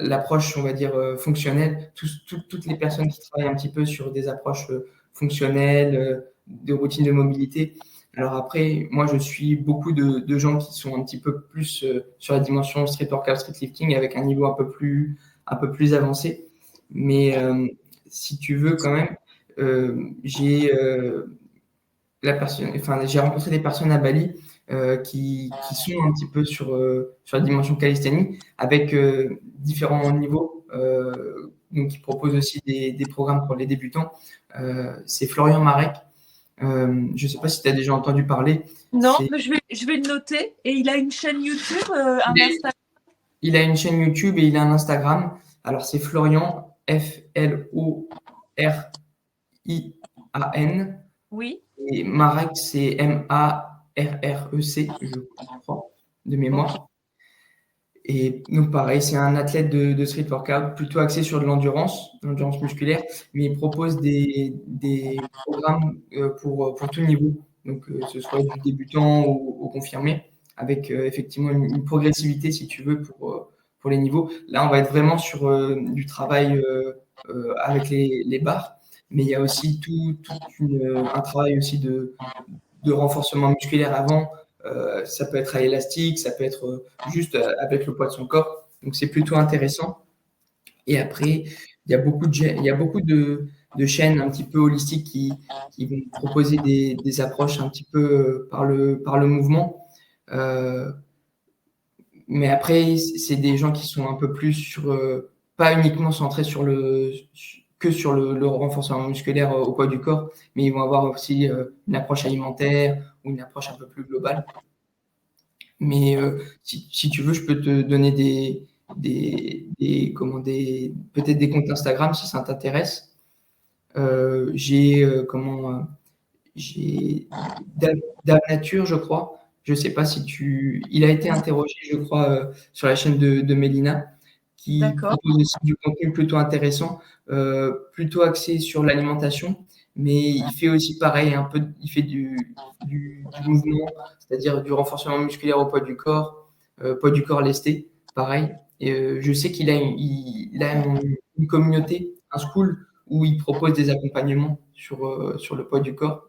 Speaker 2: l'approche, on va dire, fonctionnelle. Toutes les personnes qui travaillent un petit peu sur des approches fonctionnelles, de routines de mobilité. Alors après, moi, je suis beaucoup de gens qui sont un petit peu plus sur la dimension street workout, street lifting, avec un niveau un peu plus avancé. Mais si tu veux quand même, j'ai rencontré des personnes à Bali qui sont un petit peu sur la dimension calisthénie avec différents niveaux. Donc, ils proposent aussi des programmes pour les débutants. C'est Florian Marek. Je ne sais pas si tu as déjà entendu parler.
Speaker 1: Non, mais je vais le noter. Et il a une chaîne YouTube, un Instagram.
Speaker 2: Il a une chaîne YouTube et il a un Instagram. Alors, c'est Florian, Florian.
Speaker 1: Oui.
Speaker 2: Et Marek, c'est Marrec, je crois, de mémoire. Et donc, pareil, c'est un athlète de street workout plutôt axé sur de l'endurance musculaire, mais il propose des programmes pour tout niveau, donc que ce soit du débutant au confirmé, avec effectivement une progressivité, si tu veux, pour les niveaux. Là, on va être vraiment sur du travail avec les barres, mais il y a aussi un travail aussi de renforcement musculaire avant. Ça peut être à élastique, ça peut être juste avec le poids de son corps. Donc, c'est plutôt intéressant. Et après, il y a beaucoup de chaînes un petit peu holistiques qui vont proposer des approches un petit peu par le mouvement. Mais après, c'est des gens qui sont un peu plus pas uniquement centrés que sur le renforcement musculaire au poids du corps, mais ils vont avoir aussi une approche alimentaire ou une approche un peu plus globale. Mais si tu veux, je peux te donner peut-être des comptes Instagram si ça t'intéresse. J'ai Dave Nature, je crois. Je ne sais pas si il a été interrogé, je crois, sur la chaîne de Mélina, qui propose aussi du contenu plutôt intéressant, plutôt axé sur l'alimentation, mais il fait aussi pareil, un peu, il fait du mouvement, c'est-à-dire du renforcement musculaire au poids du corps lesté, pareil. Et je sais qu'il a une communauté, un school, où il propose des accompagnements sur le poids du corps.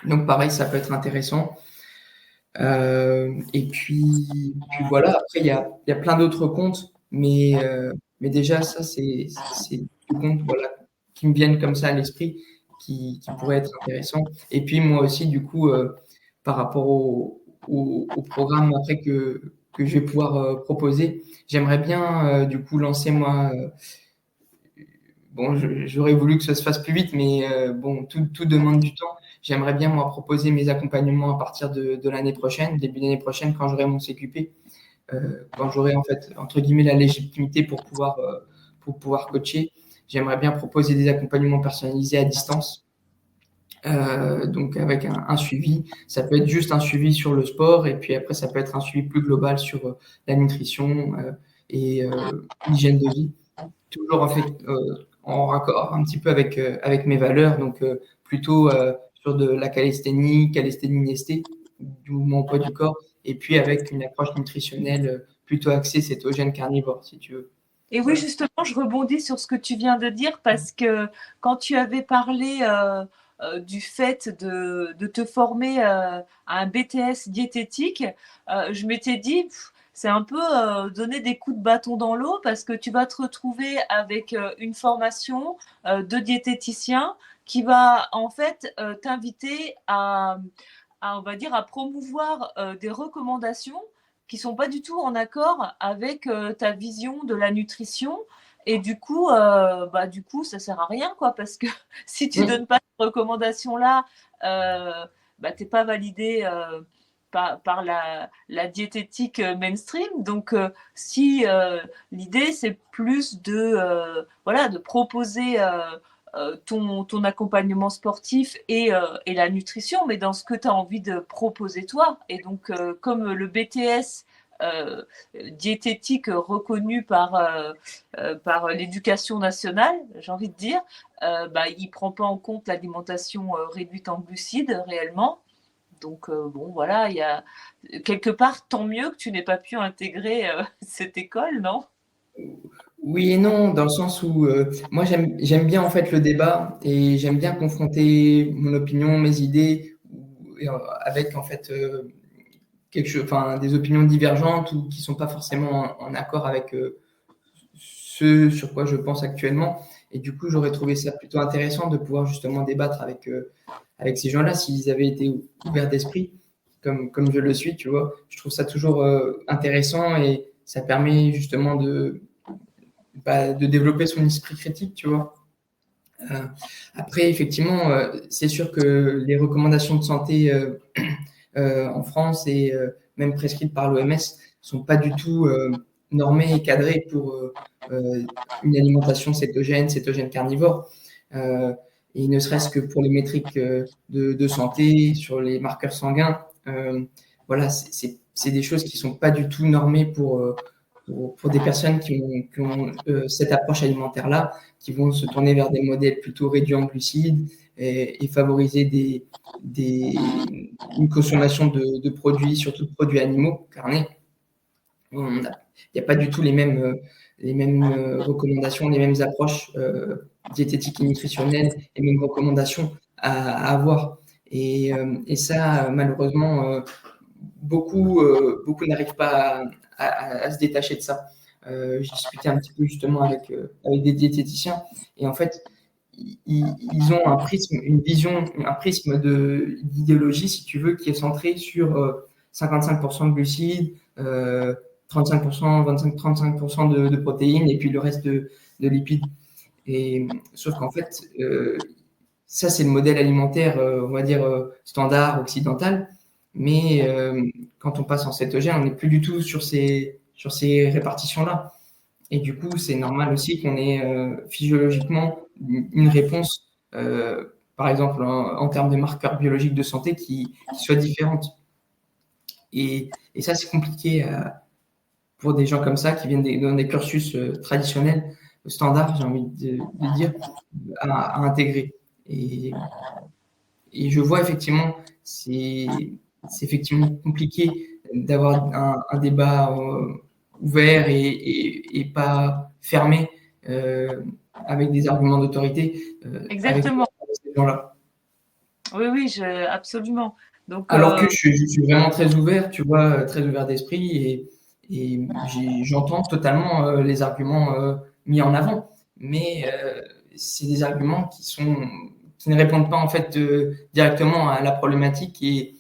Speaker 2: Donc pareil, ça peut être intéressant. Et puis voilà, après, il y a plein d'autres comptes, mais déjà, ça, c'est des comptes voilà, qui me viennent comme ça à l'esprit, qui pourraient être intéressants. Et puis moi aussi, du coup, par rapport au programme après que je vais pouvoir proposer, j'aimerais bien, du coup, lancer moi. Bon, j'aurais voulu que ça se fasse plus vite, mais bon, tout demande du temps. J'aimerais bien, moi, proposer mes accompagnements à partir de l'année prochaine, début d'année prochaine, quand j'aurai mon CQP, quand j'aurai, en fait, entre guillemets, la légitimité pour pouvoir coacher. J'aimerais bien proposer des accompagnements personnalisés à distance, donc avec un suivi. Ça peut être juste un suivi sur le sport, et puis après, ça peut être un suivi plus global sur la nutrition et l'hygiène de vie. Toujours en fait en raccord un petit peu avec mes valeurs, donc plutôt sur de la calisthénie nesté, du mouvement au poids du corps, et puis avec une approche nutritionnelle plutôt axée cétogène carnivore, si tu veux.
Speaker 1: Et oui,
Speaker 2: Voilà.
Speaker 1: justement, je rebondis sur ce que tu viens de dire parce que quand tu avais parlé du fait de te former à un BTS diététique, je m'étais dit, c'est un peu donner des coups de bâton dans l'eau parce que tu vas te retrouver avec une formation de diététicien qui va en fait t'inviter on va dire, à promouvoir des recommandations qui sont pas du tout en accord avec ta vision de la nutrition. Et du coup, ça sert à rien, quoi, parce que si tu
Speaker 2: Oui,
Speaker 1: donnes pas ces recommandations-là, t'es pas validé par la diététique mainstream. Donc, si l'idée c'est plus voilà, de proposer ton accompagnement sportif et la nutrition, mais dans ce que tu as envie de proposer toi. Et donc, comme le BTS diététique reconnu par l'éducation nationale, j'ai envie de dire, il ne prend pas en compte l'alimentation réduite en glucides réellement. Donc, bon, voilà, il y a quelque part, tant mieux que tu n'aies pas pu intégrer cette école, non?
Speaker 2: oui et non, dans le sens où moi j'aime bien en fait le débat et j'aime bien confronter mon opinion, mes idées avec en fait enfin, des opinions divergentes ou qui sont pas forcément en accord avec ce sur quoi je pense actuellement. Et du coup, j'aurais trouvé ça plutôt intéressant de pouvoir justement débattre avec ces gens-là s'ils avaient été ouverts d'esprit, comme je le suis, tu vois. Je trouve ça toujours intéressant et ça permet justement de développer son esprit critique, tu vois. Euh, Après, effectivement, c'est sûr que les recommandations de santé en France et même prescrites par l'OMS sont pas du tout normées et cadrées pour une alimentation cétogène carnivore. Euh, et ne serait-ce que pour les métriques de santé, sur les marqueurs sanguins, voilà, c'est des choses qui sont pas du tout normées pour des personnes qui ont cette approche alimentaire-là, qui vont se tourner vers des modèles plutôt réduits en glucides et favoriser une consommation de produits, surtout de produits animaux, carnés. Il n'y a pas du tout les mêmes recommandations, les mêmes approches diététiques et nutritionnelles, les mêmes recommandations à avoir. Et ça, malheureusement, beaucoup n'arrivent pas à se détacher de ça. J'ai discuté un petit peu justement avec des diététiciens et en fait, ils ont un prisme, une vision, un prisme d'idéologie, si tu veux, qui est centré sur 55% de glucides, 35%, 25-35% de protéines et puis le reste de lipides. Et sauf qu'en fait, ça c'est le modèle alimentaire, on va dire standard occidental. Mais quand on passe en cétogène, on n'est plus du tout sur ces répartitions-là. Et du coup, c'est normal aussi qu'on ait physiologiquement une réponse, par exemple en termes de marqueurs biologiques de santé, qui soit différente. Et ça, c'est compliqué pour des gens comme ça qui viennent dans des cursus traditionnels, standards, j'ai envie de dire, à intégrer. Et, et je vois effectivement, c'est effectivement compliqué d'avoir un débat ouvert et pas fermé avec des arguments d'autorité avec
Speaker 1: Exactement.
Speaker 2: ces gens-là.
Speaker 1: Oui, oui, absolument. Donc,
Speaker 2: Alors que je suis vraiment très ouvert, tu vois, très ouvert d'esprit et j'entends totalement les arguments mis en avant. Mais c'est des arguments qui ne répondent pas en fait directement à la problématique et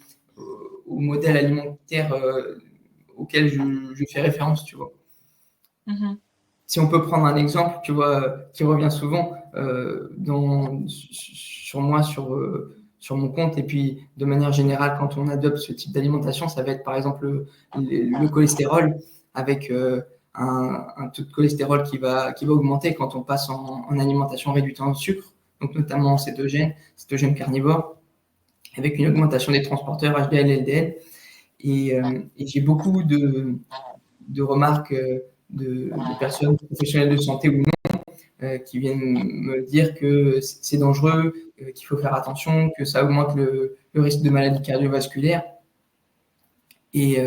Speaker 2: au modèle alimentaire auquel je fais référence, tu vois. Si on peut prendre un exemple, tu vois, qui revient souvent sur moi, sur mon compte, et puis de manière générale, quand on adopte ce type d'alimentation, ça va être par exemple le cholestérol, avec un taux de cholestérol qui va augmenter quand on passe en alimentation réduite en sucre, donc notamment en cétogène carnivore, avec une augmentation des transporteurs HDL et LDL. Et j'ai beaucoup de remarques de personnes professionnelles de santé ou non qui viennent me dire que c'est dangereux, qu'il faut faire attention, que ça augmente le risque de maladies cardiovasculaires. Et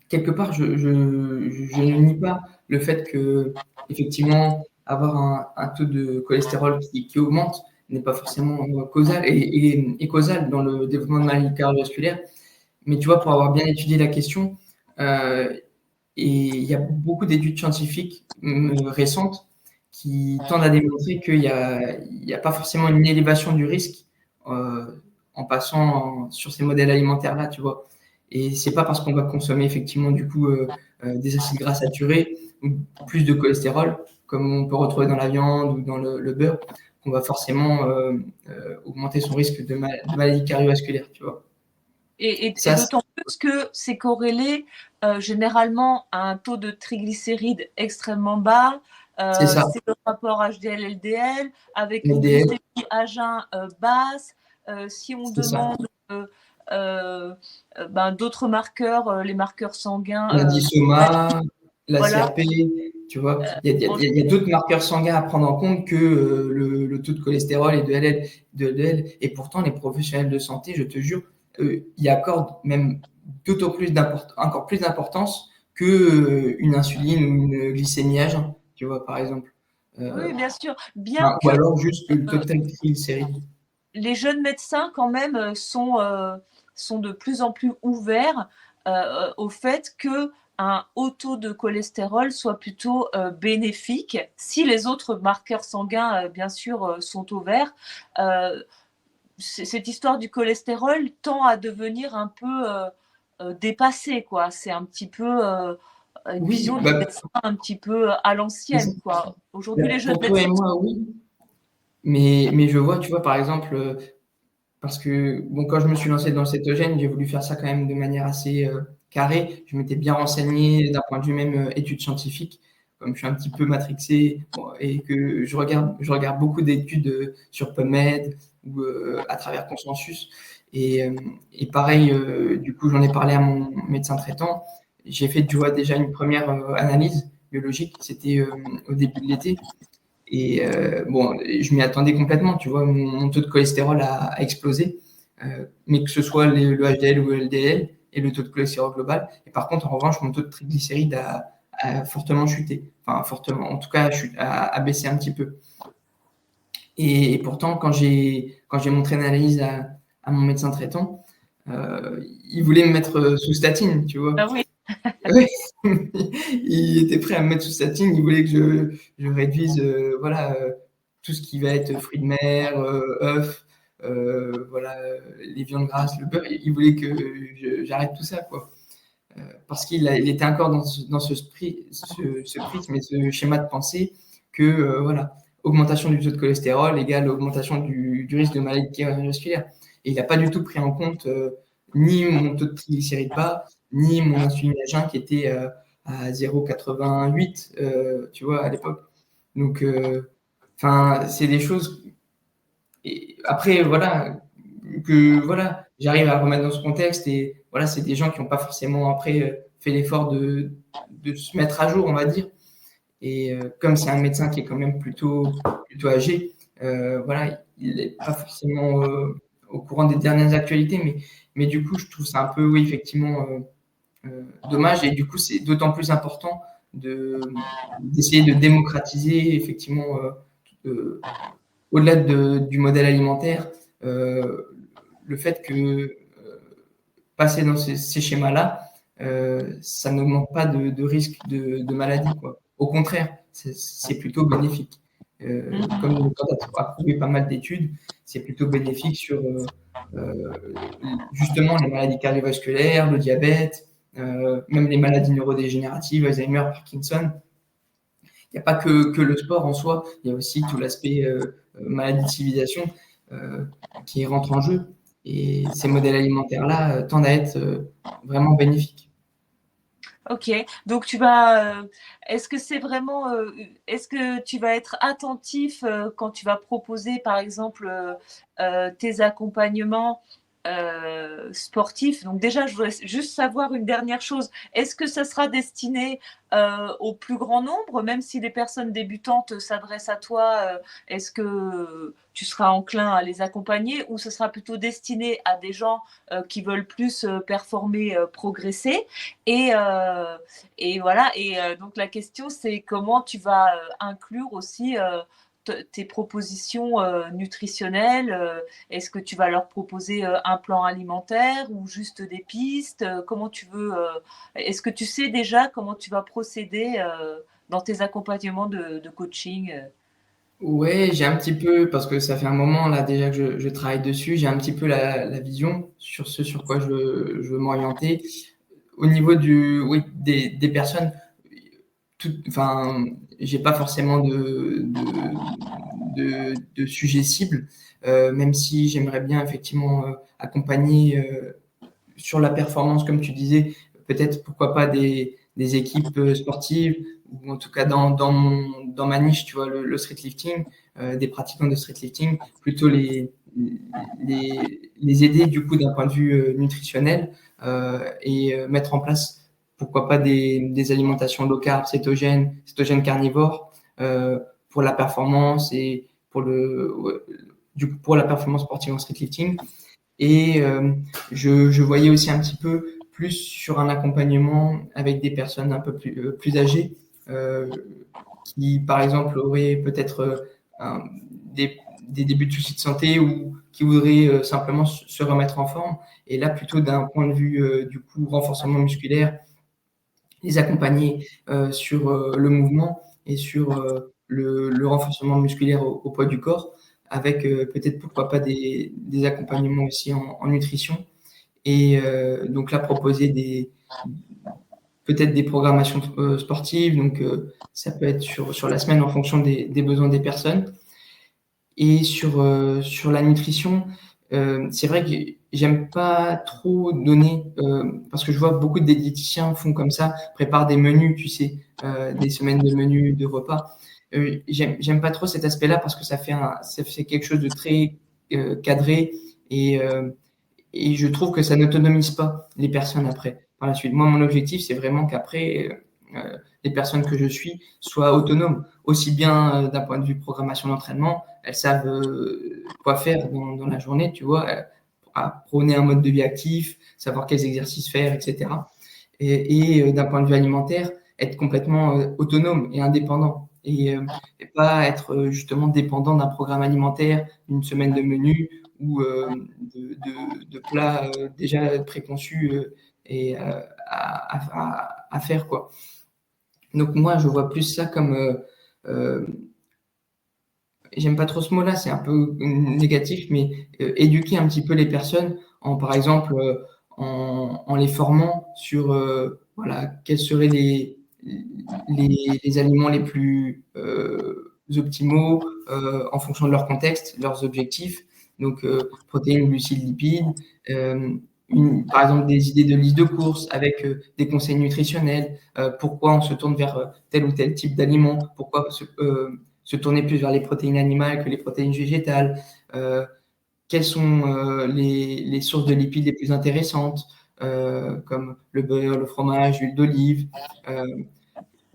Speaker 2: quelque part, je ne nie pas le fait que, effectivement, avoir un taux de cholestérol qui augmente n'est pas forcément causal et causal dans le développement de maladies cardiovasculaires. Mais tu vois, pour avoir bien étudié la question, et il y a beaucoup d'études scientifiques récentes qui tendent à démontrer qu'il n'y a pas forcément une élévation du risque en passant sur ces modèles alimentaires-là, tu vois. Et c'est pas parce qu'on va consommer effectivement du coup des acides gras saturés ou plus de cholestérol, comme on peut retrouver dans la viande ou dans le beurre, qu'on va forcément augmenter son risque de maladie cardiovasculaire, tu vois.
Speaker 1: Et d'autant plus que c'est corrélé généralement à un taux de triglycérides extrêmement bas. C'est le rapport HDL-LDL avec une glycémie à jeun basse. Si on demande d'autres marqueurs, les marqueurs sanguins.
Speaker 2: L'indice-OMA, la CRP, tu vois. Il y a d'autres marqueurs sanguins à prendre en compte que le taux de cholestérol et de LDL. Et pourtant, les professionnels de santé, je te jure, y accordent même encore plus d'importance qu'une insuline ou une glycémie à jeun, tu vois, par exemple.
Speaker 1: Oui, bien sûr.
Speaker 2: Ou alors juste le taux de triglycérides.
Speaker 1: Les jeunes médecins, quand même, sont de plus en plus ouverts au fait qu'un haut taux de cholestérol soit plutôt bénéfique si les autres marqueurs sanguins, bien sûr, sont au vert. Cette histoire du cholestérol tend à devenir un peu dépassée, quoi. C'est un petit peu une vision du médecin un petit peu à l'ancienne, quoi. Aujourd'hui, les jeunes médecins...
Speaker 2: Pour toi et moi, oui. Mais je vois, tu vois, par exemple, parce que bon, quand je me suis lancé dans le cétogène, j'ai voulu faire ça quand même de manière assez carrée. Je m'étais bien renseigné d'un point de vue même études scientifiques, comme je suis un petit peu matrixé et que je regarde beaucoup d'études sur PubMed ou à travers Consensus. Et pareil, du coup, j'en ai parlé à mon médecin traitant. J'ai fait, tu vois, déjà une première analyse biologique. C'était au début de l'été. Et bon, je m'y attendais complètement, tu vois, mon taux de cholestérol a explosé, mais que ce soit le HDL ou le LDL et le taux de cholestérol global. Et par contre, en revanche, mon taux de triglycérides a fortement chuté, enfin fortement, en tout cas, a baissé un petit peu. Et pourtant, quand j'ai montré une analyse à mon médecin traitant, il voulait me mettre sous statine, tu vois.
Speaker 1: Ah oui.
Speaker 2: Il était prêt à me mettre sous statine, il voulait que je réduise voilà, tout ce qui va être fruits de mer, œufs, voilà, les viandes grasses, le beurre. Il voulait que j'arrête tout ça, quoi. Parce qu'il était encore dans ce prisme et ce schéma de pensée que voilà, augmentation du taux de cholestérol égale augmentation du risque de maladie cardiovasculaire. Et il n'a pas du tout pris en compte ni mon taux de triglycérides bas, ni mon insuline à jeun qui était à 0,88, tu vois, à l'époque. Donc, c'est des choses. Et après, voilà, j'arrive à remettre dans ce contexte et voilà, c'est des gens qui n'ont pas forcément après fait l'effort de se mettre à jour, on va dire. Et comme c'est un médecin qui est quand même plutôt âgé, voilà, il n'est pas forcément au courant des dernières actualités, mais du coup, je trouve ça un peu, oui, effectivement, dommage. Et du coup, c'est d'autant plus important d'essayer de démocratiser, effectivement, au-delà du modèle alimentaire, le fait que passer dans ces schémas-là, ça n'augmente pas de risque de maladie, quoi. Au contraire, c'est plutôt bénéfique. Comme tu as prouvé pas mal d'études, c'est plutôt bénéfique sur justement les maladies cardiovasculaires, le diabète, même les maladies neurodégénératives, Alzheimer, Parkinson. Il n'y a pas que le sport en soi, il y a aussi tout l'aspect maladie de civilisation qui rentre en jeu. Et ces modèles alimentaires-là tendent à être vraiment bénéfiques.
Speaker 1: Ok, donc tu vas, est-ce que c'est vraiment, est-ce que tu vas être attentif quand tu vas proposer, par exemple, tes accompagnements sportifs? Donc déjà, je voudrais juste savoir une dernière chose. Est-ce que ça sera destiné au plus grand nombre, même si les personnes débutantes s'adressent à toi, est-ce que tu seras enclin à les accompagner, ou ce sera plutôt destiné à des gens qui veulent plus performer, progresser? Et, et voilà, et donc la question, c'est comment tu vas inclure aussi tes propositions nutritionnelles. Est-ce que tu vas leur proposer un plan alimentaire ou juste des pistes? Comment tu veux, est-ce que tu sais déjà comment tu vas procéder dans tes accompagnements de coaching?
Speaker 2: Ouais, j'ai un petit peu, parce que ça fait un moment là déjà que je travaille dessus, j'ai un petit peu la vision sur ce sur quoi je veux m'orienter. Au niveau oui, des personnes, enfin, j'ai pas forcément de sujet cible, même si j'aimerais bien effectivement accompagner sur la performance, comme tu disais, peut-être pourquoi pas des équipes sportives, ou en tout cas dans ma niche, tu vois, le street lifting, des pratiquants de street lifting, plutôt les aider du coup d'un point de vue nutritionnel et mettre en place pourquoi pas des alimentations low carb, cétogènes carnivores pour la performance et du coup, pour la performance sportive en street lifting. Et je voyais aussi un petit peu plus sur un accompagnement avec des personnes un peu plus âgées euh, qui, par exemple, auraient peut-être des débuts de soucis de santé ou qui voudraient simplement se remettre en forme. Et là, plutôt d'un point de vue du coup renforcement musculaire, les accompagner sur le mouvement et sur le renforcement musculaire au poids du corps, avec peut-être pourquoi pas des accompagnements aussi en nutrition. Et donc là, proposer peut-être des programmations sportives, donc ça peut être sur la semaine en fonction des besoins des personnes. Et sur la nutrition, c'est vrai que j'aime pas trop donner, parce que je vois beaucoup de diététiciens font comme ça, préparent des menus, tu sais, des semaines de menus, de repas. J'aime pas trop cet aspect-là parce que ça fait quelque chose de très cadré et, euh, et je trouve que ça n'autonomise pas les personnes après, par la suite. Moi, mon objectif, c'est vraiment qu'après, les personnes que je suis soient autonomes, aussi bien d'un point de vue programmation d'entraînement, elles savent quoi faire dans la journée, tu vois, à prôner un mode de vie actif, savoir quels exercices faire, etc. Et d'un point de vue alimentaire, être complètement autonome et indépendant. Et pas être justement dépendant d'un programme alimentaire, d'une semaine de menu ou de plats déjà préconçus et à faire, quoi. Donc moi, je vois plus ça comme euh, j'aime pas trop ce mot-là, c'est un peu négatif, mais éduquer un petit peu les personnes par exemple, en les formant sur voilà, quels seraient les aliments les plus optimaux en fonction de leur contexte, leurs objectifs. Donc, protéines, glucides, lipides. euh, Par exemple, des idées de liste de courses avec des conseils nutritionnels. Pourquoi on se tourne vers tel ou tel type d'aliment? Pourquoi se tourner plus vers les protéines animales que les protéines végétales, quelles sont les sources de lipides les plus intéressantes, comme le beurre, le fromage, l'huile d'olive, euh,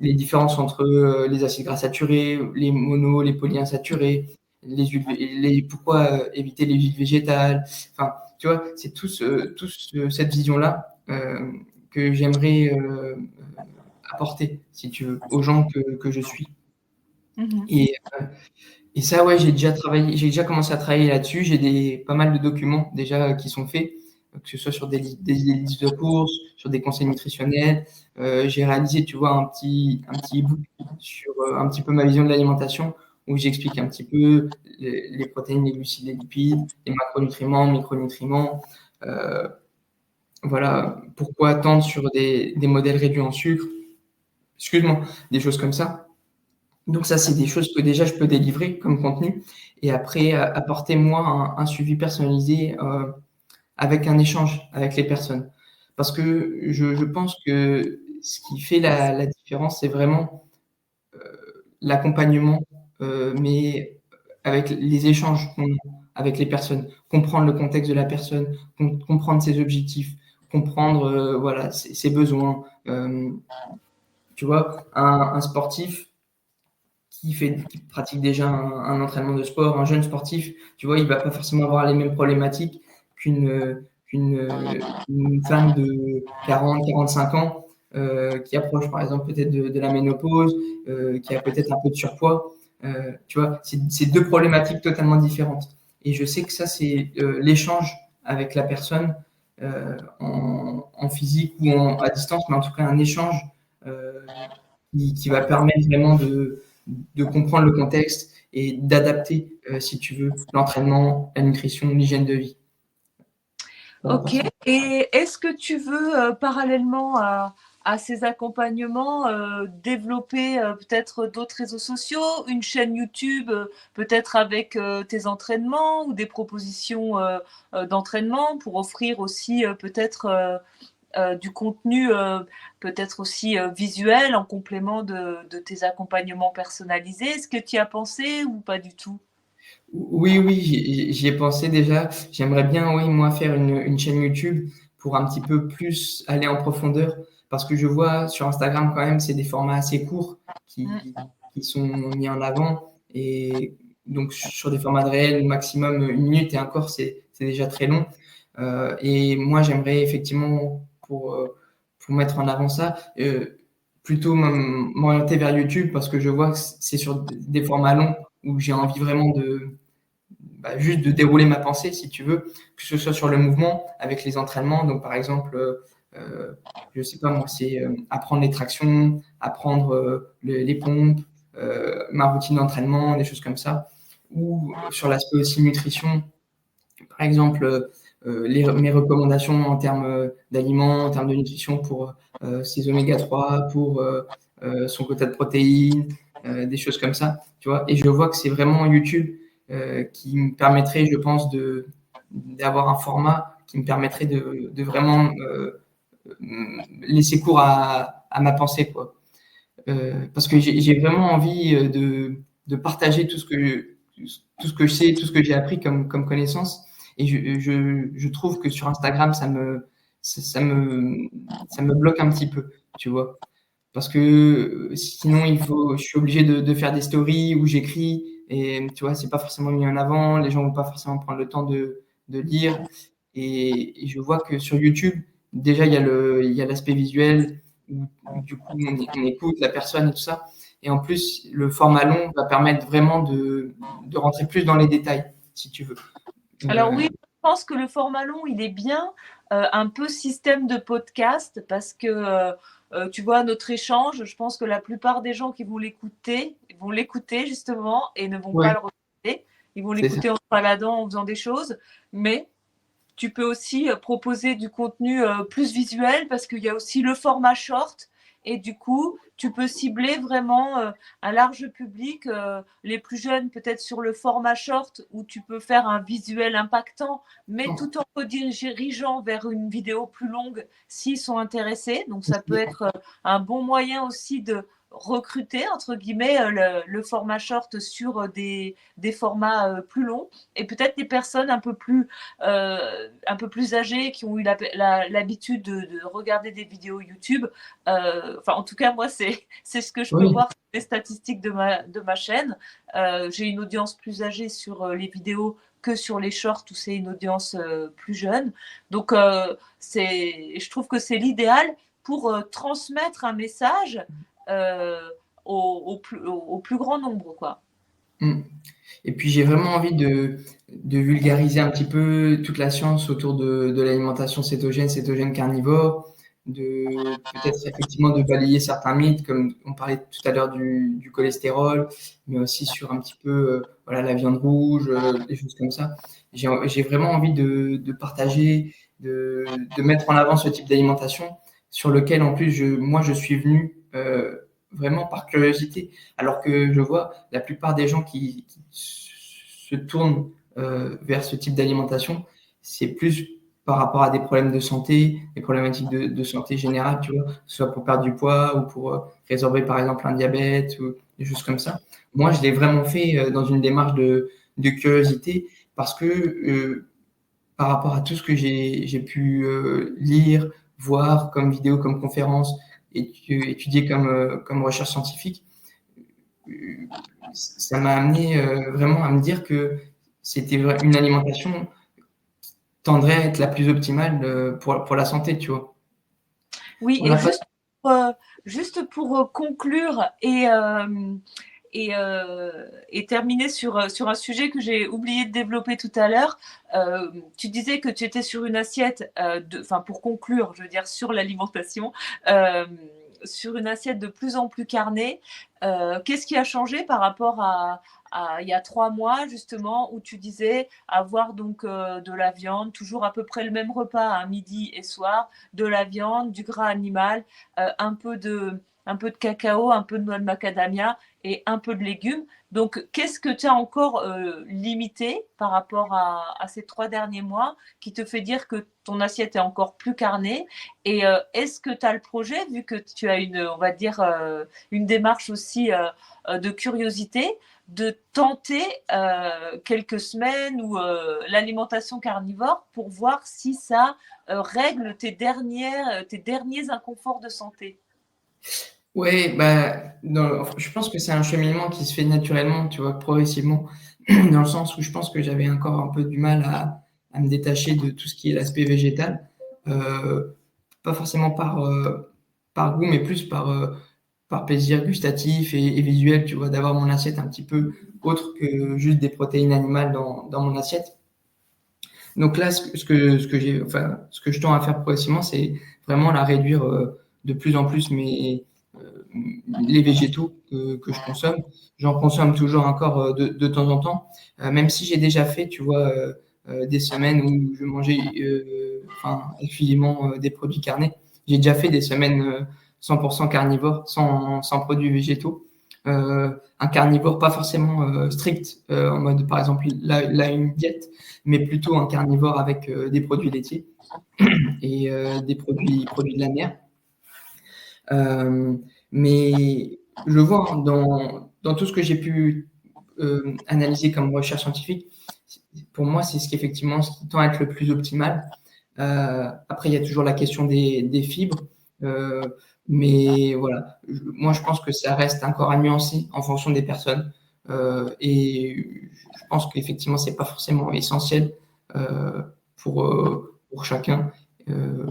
Speaker 2: les différences entre les acides gras saturés, les monos, les polyinsaturés, pourquoi éviter les huiles végétales. Enfin, tu vois, c'est cette vision-là que j'aimerais apporter, si tu veux, aux gens que je suis.
Speaker 1: Mhm.
Speaker 2: Et, et ça, ouais, j'ai déjà commencé à travailler là-dessus. J'ai pas mal de documents déjà qui sont faits, que ce soit sur des listes de courses, sur des conseils nutritionnels. J'ai réalisé, tu vois, un petit e-book sur un petit peu ma vision de l'alimentation, où j'explique un petit peu les protéines, les glucides, les lipides, les macronutriments, micronutriments. Euh, voilà, pourquoi attendre sur des modèles réduits en sucre. Excuse-moi, des choses comme ça. Donc ça, c'est des choses que déjà je peux délivrer comme contenu. Et après, apporter moi un suivi personnalisé avec un échange avec les personnes. Parce que je pense que ce qui fait la différence, c'est vraiment l'accompagnement, mais avec les échanges qu'on a avec les personnes, comprendre le contexte de la personne, comprendre ses objectifs, comprendre voilà, ses besoins. Tu vois, un sportif qui pratique déjà un entraînement de sport, un jeune sportif, tu vois, il va pas forcément avoir les mêmes problématiques qu'une femme de 40, 45 ans qui approche par exemple peut-être de la ménopause, qui a peut-être un peu de surpoids. Tu vois, c'est deux problématiques totalement différentes. Et je sais que ça, c'est l'échange avec la personne en physique ou à distance, mais en tout cas un échange euh, qui va permettre vraiment de comprendre le contexte et d'adapter, si tu veux, l'entraînement, la nutrition, l'hygiène de vie.
Speaker 1: Ok. Et est-ce que tu veux, parallèlement à ces accompagnements, développer peut-être d'autres réseaux sociaux, une chaîne YouTube, peut-être avec tes entraînements ou des propositions d'entraînement pour offrir aussi peut-être du contenu peut-être aussi visuel en complément de tes accompagnements personnalisés. Est-ce que tu y as pensé ou pas du tout?
Speaker 2: Oui, oui, j'y ai pensé déjà. J'aimerais bien, oui, moi, faire une chaîne YouTube pour un petit peu plus aller en profondeur. Parce que je vois sur Instagram, quand même, c'est des formats assez courts qui,
Speaker 1: Mm.
Speaker 2: qui sont mis en avant. Et donc, sur des formats de réel, maximum 1 minute, et encore, c'est déjà très long. Et moi, j'aimerais effectivement, pour mettre en avant ça, plutôt m'orienter vers YouTube parce que je vois que c'est sur des formats longs où j'ai envie vraiment juste de dérouler ma pensée, si tu veux, que ce soit sur le mouvement, avec les entraînements. Donc, par exemple, je sais pas moi, c'est apprendre les tractions, apprendre les pompes, ma routine d'entraînement, des choses comme ça. Ou sur l'aspect aussi nutrition, par exemple, mes recommandations en termes d'aliments, en termes de nutrition pour ses oméga 3, pour son quota de protéines, des choses comme ça, tu vois. Et je vois que c'est vraiment YouTube qui me permettrait, je pense, d'avoir un format qui me permettrait de vraiment laisser cours à ma pensée, quoi. Parce que j'ai vraiment envie de partager tout ce que je sais, tout ce que j'ai appris comme connaissance. Et je trouve que sur Instagram, ça me bloque un petit peu, tu vois. Parce que sinon, je suis obligé de faire des stories où j'écris et tu vois, c'est pas forcément mis en avant. Les gens vont pas forcément prendre le temps de lire. Et je vois que sur YouTube, déjà, il y a l'aspect visuel où du coup, on écoute la personne et tout ça. Et en plus, le format long va permettre vraiment de rentrer plus dans les détails, si tu veux.
Speaker 1: Alors
Speaker 2: Euh,
Speaker 1: oui, je pense que le format long, il est bien, un peu système de podcast, parce que tu vois, notre échange, je pense que la plupart des gens qui vont l'écouter justement et ne vont pas
Speaker 2: ouais,
Speaker 1: le regarder. Ils vont
Speaker 2: c'est ça.
Speaker 1: l'écouter en se baladant, en faisant des choses, mais tu peux aussi proposer du contenu plus visuel parce qu'il y a aussi le format short et du coup, tu peux cibler vraiment un large public, les plus jeunes peut-être sur le format short où tu peux faire un visuel impactant, mais tout en redirigeant vers une vidéo plus longue s'ils sont intéressés. Donc, ça peut être un bon moyen aussi de recruter, entre guillemets, le format short sur des formats plus longs, et peut-être des personnes un peu plus âgées qui ont eu l'habitude de regarder des vidéos YouTube. En tout cas, moi, c'est ce que je peux
Speaker 2: Oui,
Speaker 1: voir sur les statistiques de ma chaîne. J'ai une audience plus âgée sur les vidéos que sur les shorts où c'est une audience plus jeune. Donc, je trouve que c'est l'idéal pour transmettre un message euh, au plus grand nombre, quoi.
Speaker 2: mmh. Et puis j'ai vraiment envie de vulgariser un petit peu toute la science autour de l'alimentation cétogène carnivore, de peut-être effectivement de balayer certains mythes, comme on parlait tout à l'heure du cholestérol, mais aussi sur un petit peu voilà, la viande rouge, des choses comme ça. J'ai vraiment envie de partager, de mettre en avant ce type d'alimentation sur lequel en plus moi je suis venu vraiment par curiosité. Alors que je vois la plupart des gens qui se tournent vers ce type d'alimentation, c'est plus par rapport à des problèmes de santé, des problématiques de santé générale, tu vois, que ce soit pour perdre du poids ou pour résorber par exemple un diabète ou des choses comme ça. Moi, je l'ai vraiment fait dans une démarche de curiosité parce que par rapport à tout ce que j'ai pu lire, voir comme vidéo, comme conférence, étudier comme recherche scientifique, ça m'a amené vraiment à me dire que c'était une alimentation tendrait à être la plus optimale pour la santé, tu vois.
Speaker 1: Oui,
Speaker 2: On
Speaker 1: et
Speaker 2: n'a pas.
Speaker 1: juste pour conclure et terminer sur un sujet que j'ai oublié de développer tout à l'heure. Tu disais que tu étais sur une assiette, pour conclure, je veux dire, sur l'alimentation, sur une assiette de plus en plus carnée. Qu'est-ce qui a changé par rapport à il y a 3 mois, justement, où tu disais avoir donc de la viande, toujours à peu près le même repas, à midi et soir, de la viande, du gras animal, un peu de cacao, un peu de noix de macadamia et un peu de légumes. Donc, qu'est-ce que tu as encore limité par rapport à ces 3 derniers mois qui te fait dire que ton assiette est encore plus carnée? Et est-ce que tu as le projet, vu que tu as on va dire, une démarche aussi de curiosité, de tenter quelques semaines ou l'alimentation carnivore pour voir si ça règle tes derniers inconforts de santé?
Speaker 2: Ouais, bah, je pense que c'est un cheminement qui se fait naturellement, tu vois, progressivement, dans le sens où je pense que j'avais encore un peu du mal à me détacher de tout ce qui est l'aspect végétal. Pas forcément par goût, mais plus par plaisir gustatif et visuel, tu vois, d'avoir mon assiette un petit peu autre que juste des protéines animales dans mon assiette. Donc là, ce que je tends à faire progressivement, c'est vraiment la réduire de plus en plus euh, les végétaux que je consomme. J'en consomme toujours encore de temps en temps, même si j'ai déjà fait, tu vois, des semaines où je mangeais exclusivement des produits carnés. J'ai déjà fait des semaines 100% carnivores, sans produits végétaux. Un carnivore pas forcément strict, en mode par exemple là une diète, mais plutôt un carnivore avec des produits laitiers et des produits de la mer. Euh, mais je vois hein, dans tout ce que j'ai pu analyser comme recherche scientifique, pour moi, c'est effectivement ce qui tend à être le plus optimal. Après, il y a toujours la question des fibres. Euh, mais voilà, moi, je pense que ça reste encore à nuancer en fonction des personnes. Et je pense qu'effectivement, c'est pas forcément essentiel pour chacun. Euh,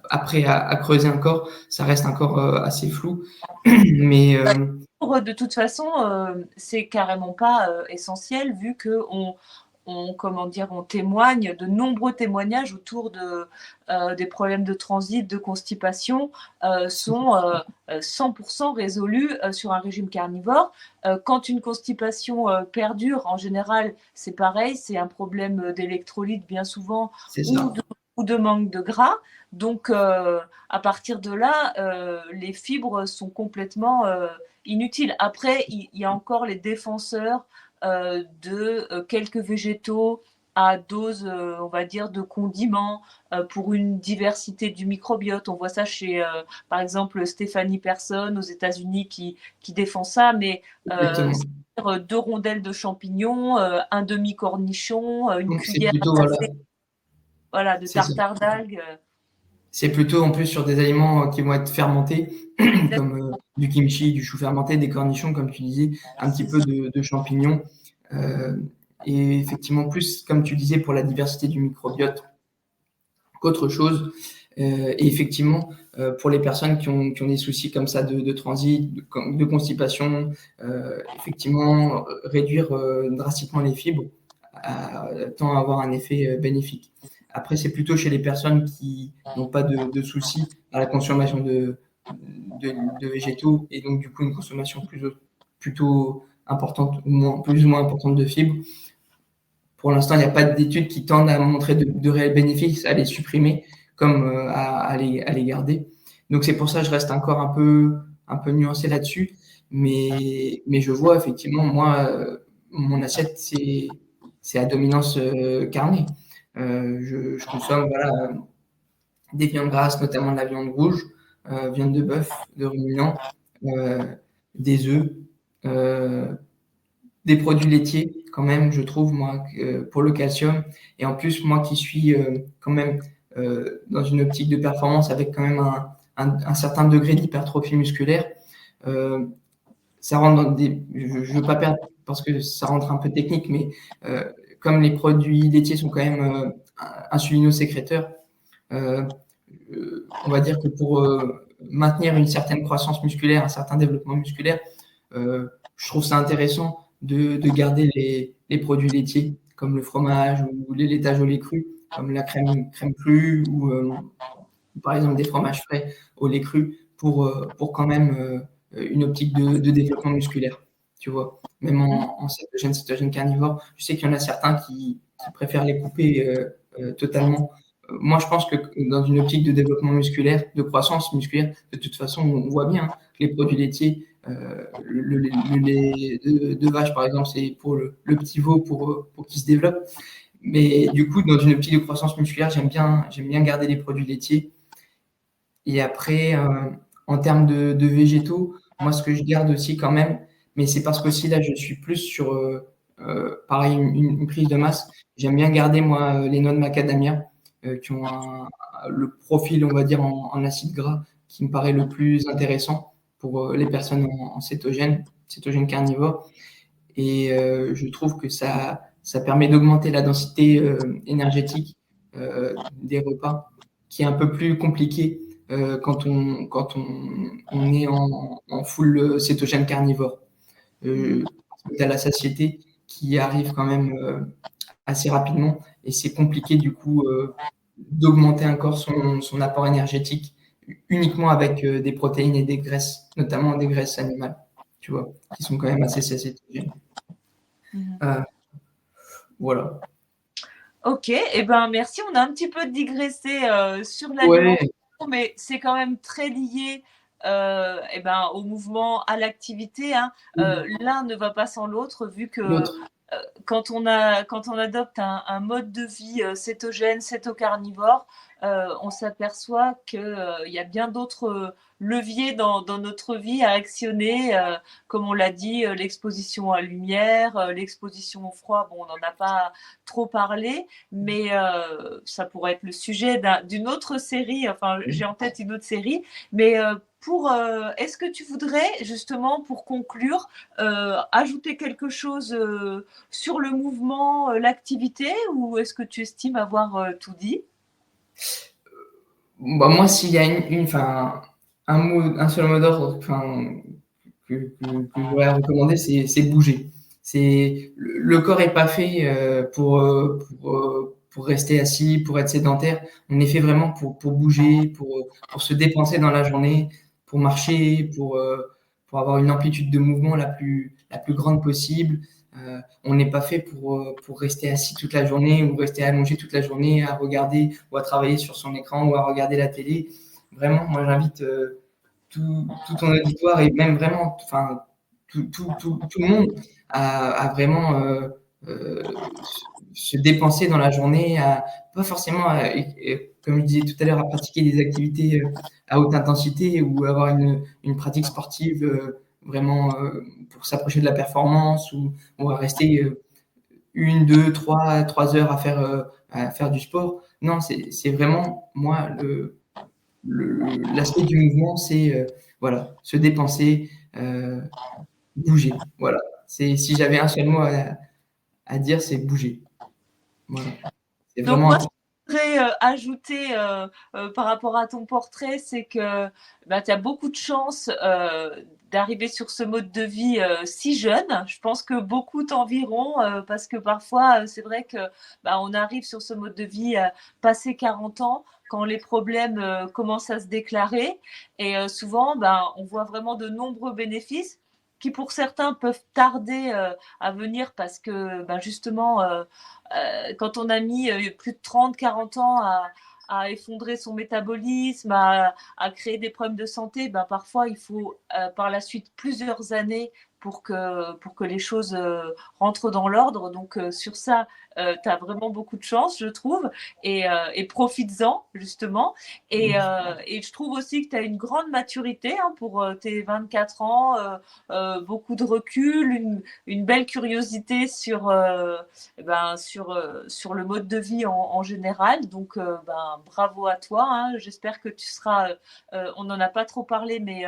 Speaker 2: Après, à creuser encore, ça reste encore assez flou. Mais
Speaker 1: De toute façon, c'est carrément pas essentiel vu que comment dire, on témoigne de nombreux témoignages autour des problèmes de transit, de constipation, sont 100% résolus sur un régime carnivore. Quand une constipation perdure, en général, c'est pareil, c'est un problème d'électrolyte bien souvent
Speaker 2: c'est
Speaker 1: ou
Speaker 2: ça.
Speaker 1: ou de manque de gras. Donc, à partir de là, les fibres sont complètement inutile. Après, il y a encore les défenseurs de quelques végétaux à dose, on va dire, de condiments pour une diversité du microbiote. On voit ça chez, par exemple, Stéphanie Persson aux États-Unis qui défend ça, mais
Speaker 2: Exactement.
Speaker 1: c'est-à-dire 2 rondelles de champignons, un demi-cornichon, une
Speaker 2: Donc c'est
Speaker 1: cuillère
Speaker 2: plutôt,
Speaker 1: à
Speaker 2: voilà,
Speaker 1: café, voilà, de
Speaker 2: c'est ça.
Speaker 1: tartare d'algues.
Speaker 2: C'est plutôt en plus sur des aliments qui vont être fermentés,
Speaker 1: Exact,
Speaker 2: comme du kimchi, du chou fermenté, des cornichons, comme tu disais, un petit
Speaker 1: c'est
Speaker 2: peu
Speaker 1: ça.
Speaker 2: de champignons. Euh, et effectivement, plus, comme tu disais, pour la diversité du microbiote qu'autre chose. Et effectivement, pour les personnes qui ont des soucis comme ça de transit, de constipation, effectivement, réduire drastiquement les fibres tend à avoir un effet bénéfique. Après, c'est plutôt chez les personnes qui n'ont pas de soucis à la consommation de végétaux et donc du coup une consommation plutôt importante, plus ou moins importante de fibres. Pour l'instant, il n'y a pas d'études qui tendent à montrer de réels bénéfices à les supprimer comme à les garder. Donc c'est pour ça que je reste encore un peu nuancé là-dessus. Mais je vois effectivement, moi, mon assiette, c'est à dominance carnée. Je consomme voilà, des viandes grasses, notamment de la viande rouge, viande de bœuf, de ruminant, euh, des œufs, euh, des produits laitiers quand même, je trouve, moi, pour le calcium. Et en plus, moi qui suis quand même dans une optique de performance avec quand même un certain degré d'hypertrophie musculaire, euh, ça rentre dans des... Je ne veux pas perdre parce que ça rentre un peu technique, mais comme les produits laitiers sont quand même insulinosécréteurs, euh, on va dire que pour maintenir une certaine croissance musculaire, un certain développement musculaire, je trouve ça intéressant de garder les produits laitiers, comme le fromage ou les laitages au lait cru, comme la crème crue ou par exemple des fromages frais au lait cru pour quand même une optique de développement musculaire. Tu vois, même en cétogène carnivore, je sais qu'il y en a certains qui préfèrent les couper totalement. Moi, je pense que dans une optique de développement musculaire, de croissance musculaire, de toute façon, on voit bien que les produits laitiers, le lait de vache, par exemple, c'est pour le petit veau pour qu'il se développe. Mais du coup, dans une optique de croissance musculaire, j'aime bien garder les produits laitiers. Et après, en termes de végétaux, moi, ce que je garde aussi quand même, mais c'est parce qu'aussi là, je suis plus sur, pareil, une prise de masse. J'aime bien garder, moi, les noix de macadamia, qui ont le profil, on va dire, en acide gras, qui me paraît le plus intéressant pour les personnes en cétogène carnivore. Et je trouve que ça permet d'augmenter la densité énergétique des repas, qui est un peu plus compliqué quand on est en full cétogène carnivore. Parce que tu as la satiété qui arrive quand même assez rapidement et c'est compliqué du coup d'augmenter encore son apport énergétique uniquement avec des protéines et des graisses, notamment des graisses animales, tu vois, qui sont quand même assez cétogènes.
Speaker 1: Mhm.
Speaker 2: Euh, voilà.
Speaker 1: Ok, et eh ben merci. On a un petit peu digressé sur
Speaker 2: Ouais.
Speaker 1: l'alimentation, mais c'est quand même très lié eh ben, au mouvement, à l'activité. Hein. L'un ne va pas sans l'autre, vu que
Speaker 2: L'autre.
Speaker 1: quand on adopte un mode de vie cétogène, cétocarnivore, on s'aperçoit qu'il y a bien d'autres leviers dans notre vie à actionner, comme on l'a dit, l'exposition à la lumière, l'exposition au froid. Bon, on n'en a pas trop parlé, mais ça pourrait être le sujet d'une autre série. Enfin, j'ai en tête une autre série, mais est-ce que tu voudrais justement, pour conclure, ajouter quelque chose sur le mouvement, l'activité, ou est-ce que tu estimes avoir tout dit?
Speaker 2: Bah, moi, s'il y a enfin, un seul mot d'ordre que je voudrais recommander, c'est bouger. Le corps est pas fait pour rester assis, pour être sédentaire. On est fait vraiment pour bouger, pour se dépenser dans la journée, pour marcher, pour avoir une amplitude de mouvement la plus grande possible. On n'est pas fait pour rester assis toute la journée ou rester allongé toute la journée à regarder ou à travailler sur son écran ou à regarder la télé. Vraiment, moi j'invite tout ton auditoire et même vraiment enfin, tout le monde à vraiment se dépenser dans la journée, pas forcément, comme je disais tout à l'heure, à pratiquer des activités à haute intensité ou avoir une pratique sportive vraiment pour s'approcher de la performance ou à rester une, deux, trois heures à faire du sport. Non, c'est vraiment, moi, l'aspect du mouvement, c'est voilà, se dépenser, bouger. Voilà. Si j'avais un seul mot à dire, c'est bouger. Voilà. C'est
Speaker 1: Donc
Speaker 2: vraiment
Speaker 1: moi,
Speaker 2: important.
Speaker 1: je voudrais ajouter par rapport à ton portrait, c'est que bah, tu as beaucoup de chance d'arriver sur ce mode de vie si jeune. Je pense que beaucoup t'environt parce que parfois, c'est vrai que bah, on arrive sur ce mode de vie passé 40 ans quand les problèmes commencent à se déclarer. Et souvent, bah, on voit vraiment de nombreux bénéfices qui pour certains peuvent tarder à venir parce que bah, justement quand on a mis plus de 30-40 ans à effondrer son métabolisme, à créer des problèmes de santé, ben parfois il faut par la suite plusieurs années pour que les choses rentrent dans l'ordre. Donc sur ça, tu as vraiment beaucoup de chance, je trouve, et profites-en, justement. Et je trouve aussi que tu as une grande maturité hein, pour tes 24 ans, beaucoup de recul, une belle curiosité sur le mode de vie en général. Donc, bravo à toi. Hein. J'espère que tu seras, on n'en a pas trop parlé, mais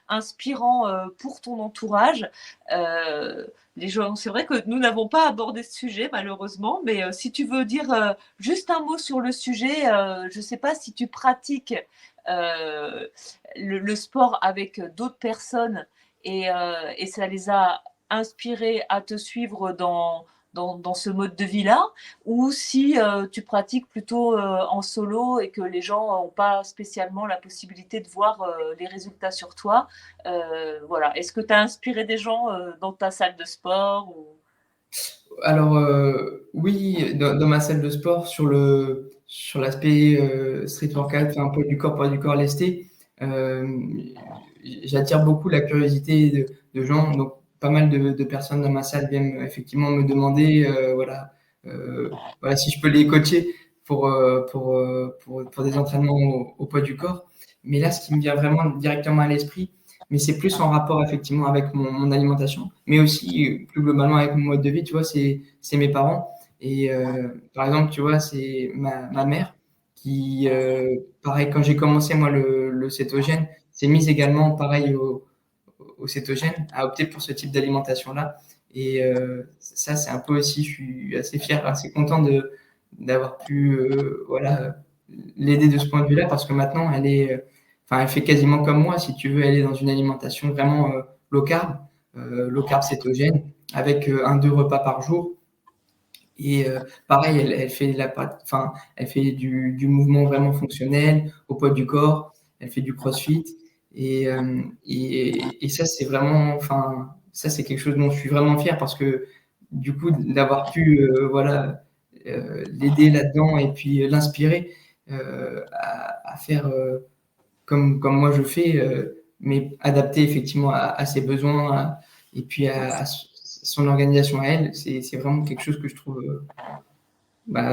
Speaker 1: inspirant pour ton entourage. Les gens, c'est vrai que nous n'avons pas abordé ce sujet malheureusement, mais si tu veux dire juste un mot sur le sujet, je ne sais pas si tu pratiques le sport avec d'autres personnes et ça les a inspirés à te suivre dans ce mode de vie-là, ou si tu pratiques plutôt en solo et que les gens n'ont pas spécialement la possibilité de voir les résultats sur toi. Voilà. Est-ce que tu as inspiré des gens dans ta salle de sport ou...
Speaker 2: Alors, oui, dans ma salle de sport, sur l'aspect street workout, enfin, poids du corps lesté, euh, j'attire beaucoup la curiosité de gens. Donc, pas mal de personnes dans ma salle viennent effectivement me demander, voilà, si je peux les coacher pour des entraînements au poids du corps. Mais là, ce qui me vient vraiment directement à l'esprit, mais c'est plus en rapport effectivement avec mon alimentation, mais aussi plus globalement avec mon mode de vie, tu vois, c'est mes parents. Et par exemple, tu vois, c'est ma mère qui, pareil, quand j'ai commencé moi le cétogène, s'est mise également, pareil, au cétogène, à opter pour ce type d'alimentation-là. Et ça, c'est un peu aussi, je suis assez fier, assez content d'avoir pu voilà, l'aider de ce point de vue-là, parce que maintenant, elle fait quasiment comme moi, si tu veux, elle est dans une alimentation vraiment low carb cétogène, avec un, deux repas par jour. Et pareil, elle fait du mouvement vraiment fonctionnel, au poids du corps, elle fait du crossfit. Et ça, c'est vraiment, enfin, ça, c'est quelque chose dont je suis vraiment fier parce que du coup, d'avoir pu voilà, l'aider là-dedans et puis l'inspirer à faire comme moi je fais, mais adapté effectivement à ses besoins et puis à son organisation à elle, c'est vraiment quelque chose que je trouve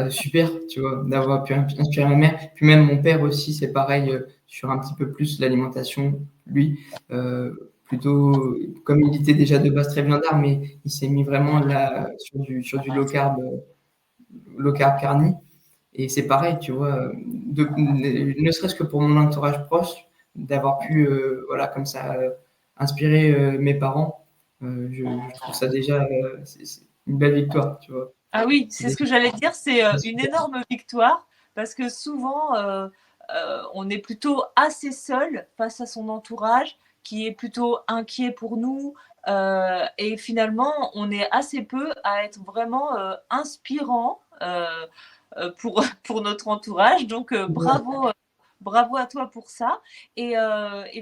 Speaker 2: super, tu vois, d'avoir pu inspirer ma mère. Puis même mon père aussi, c'est pareil, sur un petit peu plus l'alimentation. Lui, plutôt, comme il était déjà de base très viandard, mais il s'est mis vraiment là sur du low carb carni. Et c'est pareil, tu vois, ne serait-ce que pour mon entourage proche, d'avoir pu, voilà, comme ça, inspirer mes parents, je trouve ça déjà c'est une belle victoire, tu vois.
Speaker 1: Ah oui,
Speaker 2: C'est
Speaker 1: c'est ce
Speaker 2: déjà
Speaker 1: que j'allais dire, c'est une
Speaker 2: super.
Speaker 1: énorme victoire parce que souvent, on est plutôt assez seul face à son entourage qui est plutôt inquiet pour nous et finalement, on est assez peu à être vraiment inspirant pour notre entourage. Donc, bravo. Bravo à toi pour ça. Et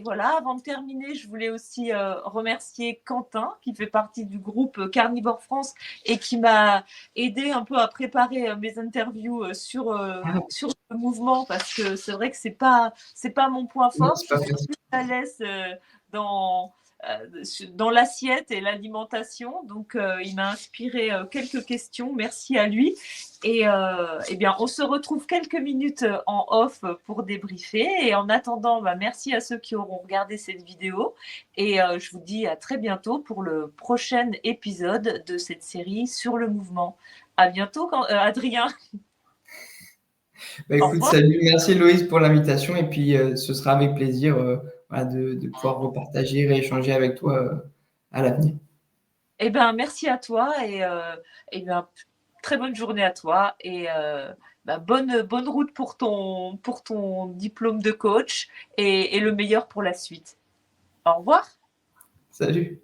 Speaker 1: voilà, avant de terminer, je voulais aussi remercier Quentin, qui fait partie du groupe Carnivore France et qui m'a aidé un peu à préparer mes interviews
Speaker 2: Ah,
Speaker 1: sur le mouvement, parce que c'est vrai que c'est pas mon point
Speaker 2: non,
Speaker 1: fort.
Speaker 2: c'est
Speaker 1: Je
Speaker 2: pas
Speaker 1: suis
Speaker 2: facile.
Speaker 1: plus à l'aise dans dans l'assiette et l'alimentation. Donc, il m'a inspiré quelques questions. Merci à lui. Et eh bien, on se retrouve quelques minutes en off pour débriefer. Et en attendant, merci à ceux qui auront regardé cette vidéo. Et je vous dis à très bientôt pour le prochain épisode de cette série sur le mouvement. À bientôt, Adrien.
Speaker 2: Écoute, salut, merci Loïs pour l'invitation et puis ce sera avec plaisir voilà, de pouvoir repartager et échanger avec toi à l'avenir.
Speaker 1: Eh bien, merci à toi et très bonne journée à toi et bonne route pour ton diplôme de coach et le meilleur pour la suite. Au revoir.
Speaker 2: Salut.